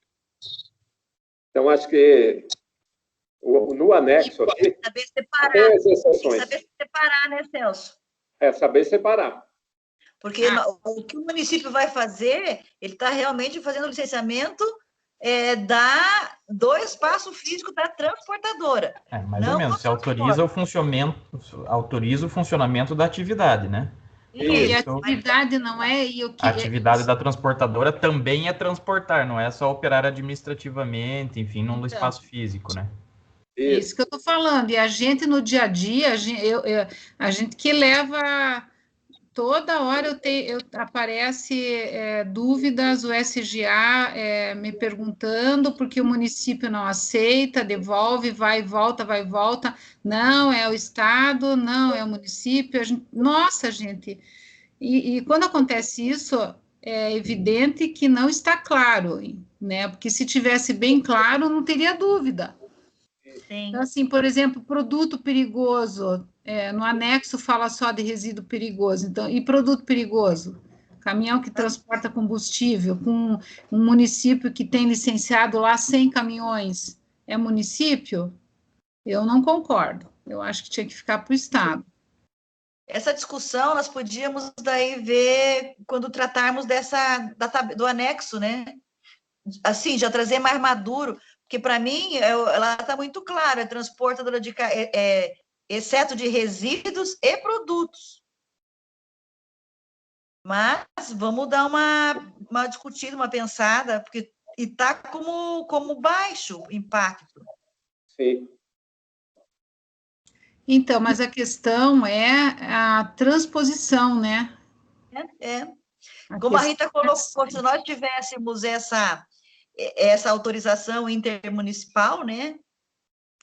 Então, acho que no anexo aqui, saber separar. Tem as exceções. Tem que saber separar, né, Celso? Saber separar. Porque o que o município vai fazer, ele está realmente fazendo o licenciamento do espaço físico da transportadora. Mais ou menos, você autoriza o funcionamento da atividade, né? E a atividade não é... A atividade da transportadora também é transportar, não é só operar administrativamente, enfim, no espaço físico, né? É isso que eu estou falando. E a gente, no dia a dia, a gente que leva... Toda hora aparece dúvidas, o SGA me perguntando porque o município não aceita, devolve, vai e volta. Não, é o Estado, não, é o município. Nossa, gente... E quando acontece isso, é evidente que não está claro, né? Porque se tivesse bem claro, não teria dúvida. Sim. Então, assim, por exemplo, produto perigoso, no anexo fala só de resíduo perigoso, então, e produto perigoso? Caminhão que transporta combustível, com um município que tem licenciado lá 100 caminhões, é município? Eu não concordo, eu acho que tinha que ficar para o Estado. Essa discussão nós podíamos daí ver quando tratarmos do anexo, né? Assim, já trazer mais maduro, porque para mim ela está muito clara, é transportadora de exceto de resíduos e produtos. Mas vamos dar uma discutida, uma pensada, porque está como baixo impacto. Sim. Então, mas a questão é a transposição, né? Como a Rita colocou, se nós tivéssemos essa autorização intermunicipal, né?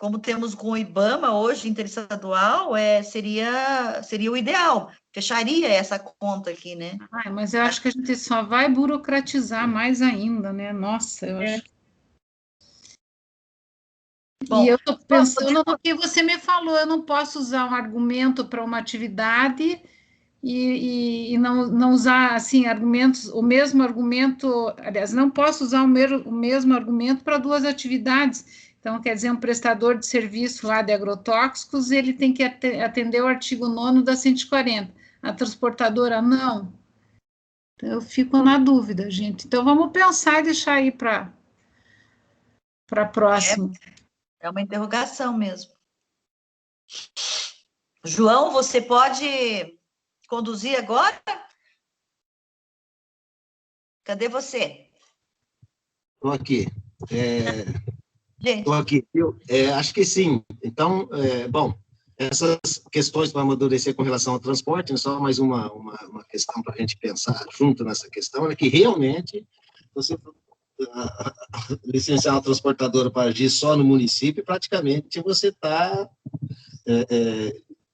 Como temos com o IBAMA hoje, interestadual, seria o ideal. Fecharia essa conta aqui, né? Mas eu acho que a gente só vai burocratizar mais ainda, né? Nossa, eu acho. Bom, e eu estou pensando no que você me falou, eu não posso usar um argumento para uma atividade e não usar, assim, o mesmo argumento, aliás, não posso usar o mesmo argumento para duas atividades. Então, quer dizer, um prestador de serviço lá de agrotóxicos, ele tem que atender o artigo 9º da 140. A transportadora, não. Então, eu fico na dúvida, gente. Então, vamos pensar e deixar aí para a próxima. É uma interrogação mesmo. João, você pode conduzir agora? Cadê você? Estou aqui. Estou aqui. Acho que sim. Então, bom, essas questões para amadurecer com relação ao transporte, só mais uma questão para a gente pensar junto nessa questão, é que realmente você licenciar uma transportadora para agir só no município, praticamente você está...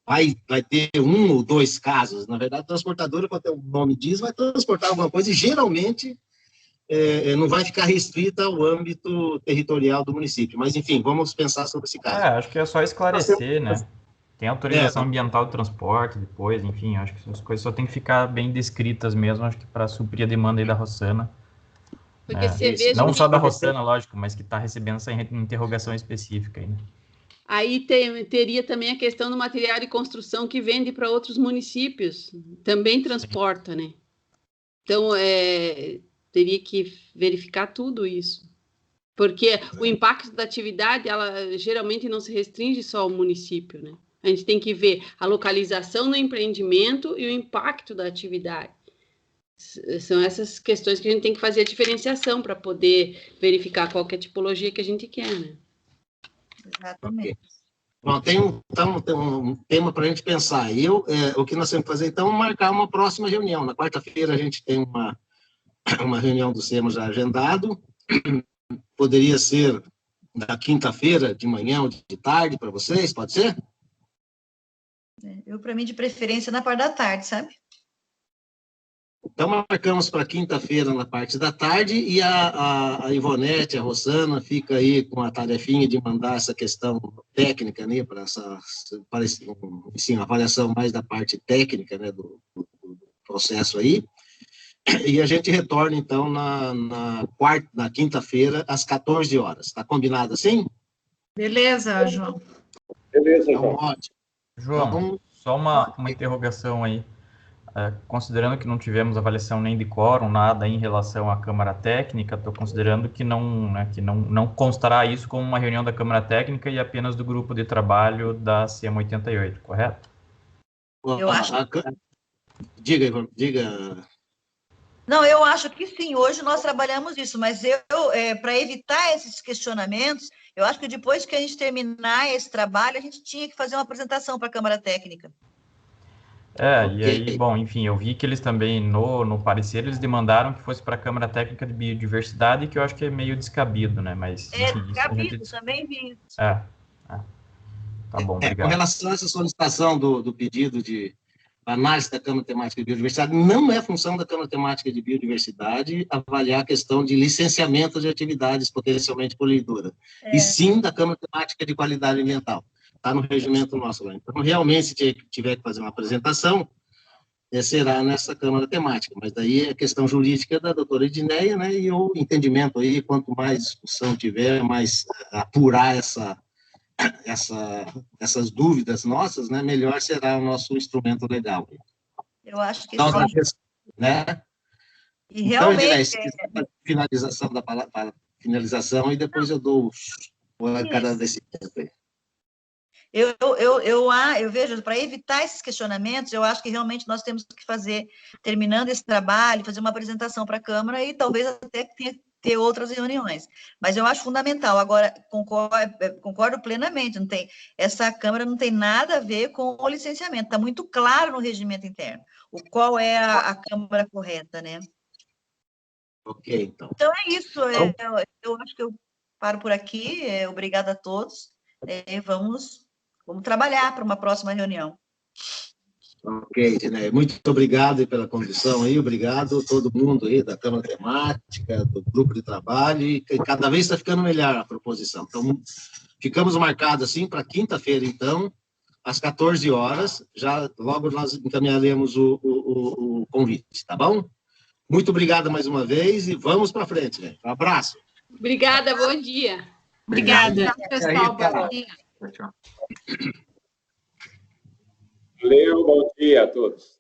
vai ter 1 ou 2 casos. Na verdade, a transportadora, quando o nome diz, vai transportar alguma coisa e, geralmente, não vai ficar restrita ao âmbito territorial do município. Mas, enfim, vamos pensar sobre esse caso. Acho que é só esclarecer, né? Tem autorização ambiental de transporte depois, enfim, acho que as coisas só tem que ficar bem descritas mesmo, acho que para suprir a demanda aí da Rossana. Porque você vê, não só da Rossana, lógico, mas que está recebendo essa interrogação específica aí, né? Aí teria também a questão do material de construção que vende para outros municípios, também transporta, né? Então, teria que verificar tudo isso. Porque o impacto da atividade, ela geralmente não se restringe só ao município, né? A gente tem que ver a localização no empreendimento e o impacto da atividade. São essas questões que a gente tem que fazer a diferenciação para poder verificar qual que é a tipologia que a gente quer, né? Exatamente. Okay. Bom, tem um tema para a gente pensar. O que nós temos que fazer, então, é marcar uma próxima reunião. Na quarta-feira, a gente tem uma reunião do SEMA já agendado. Poderia ser na quinta-feira, de manhã ou de tarde, para vocês, pode ser? Para mim, de preferência, na parte da tarde, sabe? Então, marcamos para quinta-feira na parte da tarde e a Ivonete, a Rossana, fica aí com a tarefinha de mandar essa questão técnica, né, para a avaliação mais da parte técnica, né, do processo aí. E a gente retorna, então, na quinta-feira, às 14 horas. Está combinado assim? Beleza, João. Beleza, então, João. ótimo. João, então, só uma interrogação aí. Considerando que não tivemos avaliação nem de quórum, nada em relação à Câmara Técnica, estou considerando que não constará isso como uma reunião da Câmara Técnica e apenas do grupo de trabalho da CEMA 88, correto? Eu acho. Diga. Não, eu acho que sim, hoje nós trabalhamos isso, mas para evitar esses questionamentos, eu acho que depois que a gente terminar esse trabalho, a gente tinha que fazer uma apresentação para a Câmara Técnica. E aí, bom, enfim, eu vi que eles também, no parecer, eles demandaram que fosse para a Câmara Técnica de Biodiversidade, que eu acho que é meio descabido, né, mas... Enfim, descabido, também vi isso. Tá bom, obrigado. Com relação a essa solicitação do pedido de análise da Câmara Temática de Biodiversidade, não é função da Câmara Temática de Biodiversidade avaliar a questão de licenciamento de atividades potencialmente poluidoras, e sim da Câmara Temática de Qualidade Ambiental. Está no regimento nosso lá. Então, realmente, se tiver que fazer uma apresentação, será nessa Câmara Temática, mas daí é questão jurídica da doutora Edneia, né, e o entendimento aí, quanto mais discussão tiver, mais apurar essas dúvidas nossas, né, melhor será o nosso instrumento legal. Eu acho que então, sim. Né? E realmente... Então, finalização da palavra, finalização, e depois eu dou cada desse tempo aí. Eu vejo, para evitar esses questionamentos, eu acho que realmente nós temos que fazer, terminando esse trabalho, fazer uma apresentação para a Câmara e talvez até ter outras reuniões. Mas eu acho fundamental. Agora, concordo plenamente, essa Câmara não tem nada a ver com o licenciamento, está muito claro no regimento interno, qual é a Câmara correta, né? Ok, então. Então, é isso. Eu acho que eu paro por aqui. Obrigada a todos. Vamos trabalhar para uma próxima reunião. Ok, Edneia, muito obrigado pela condução aí, obrigado a todo mundo aí da Câmara Temática, do grupo de trabalho, e cada vez está ficando melhor a proposição. Então, ficamos marcados assim para quinta-feira, então, às 14 horas, já logo nós encaminharemos o convite, tá bom? Muito obrigado mais uma vez e vamos para frente, né? Um abraço. Obrigada, bom dia. Obrigada. Pessoal, bom dia. Valeu, bom dia a todos.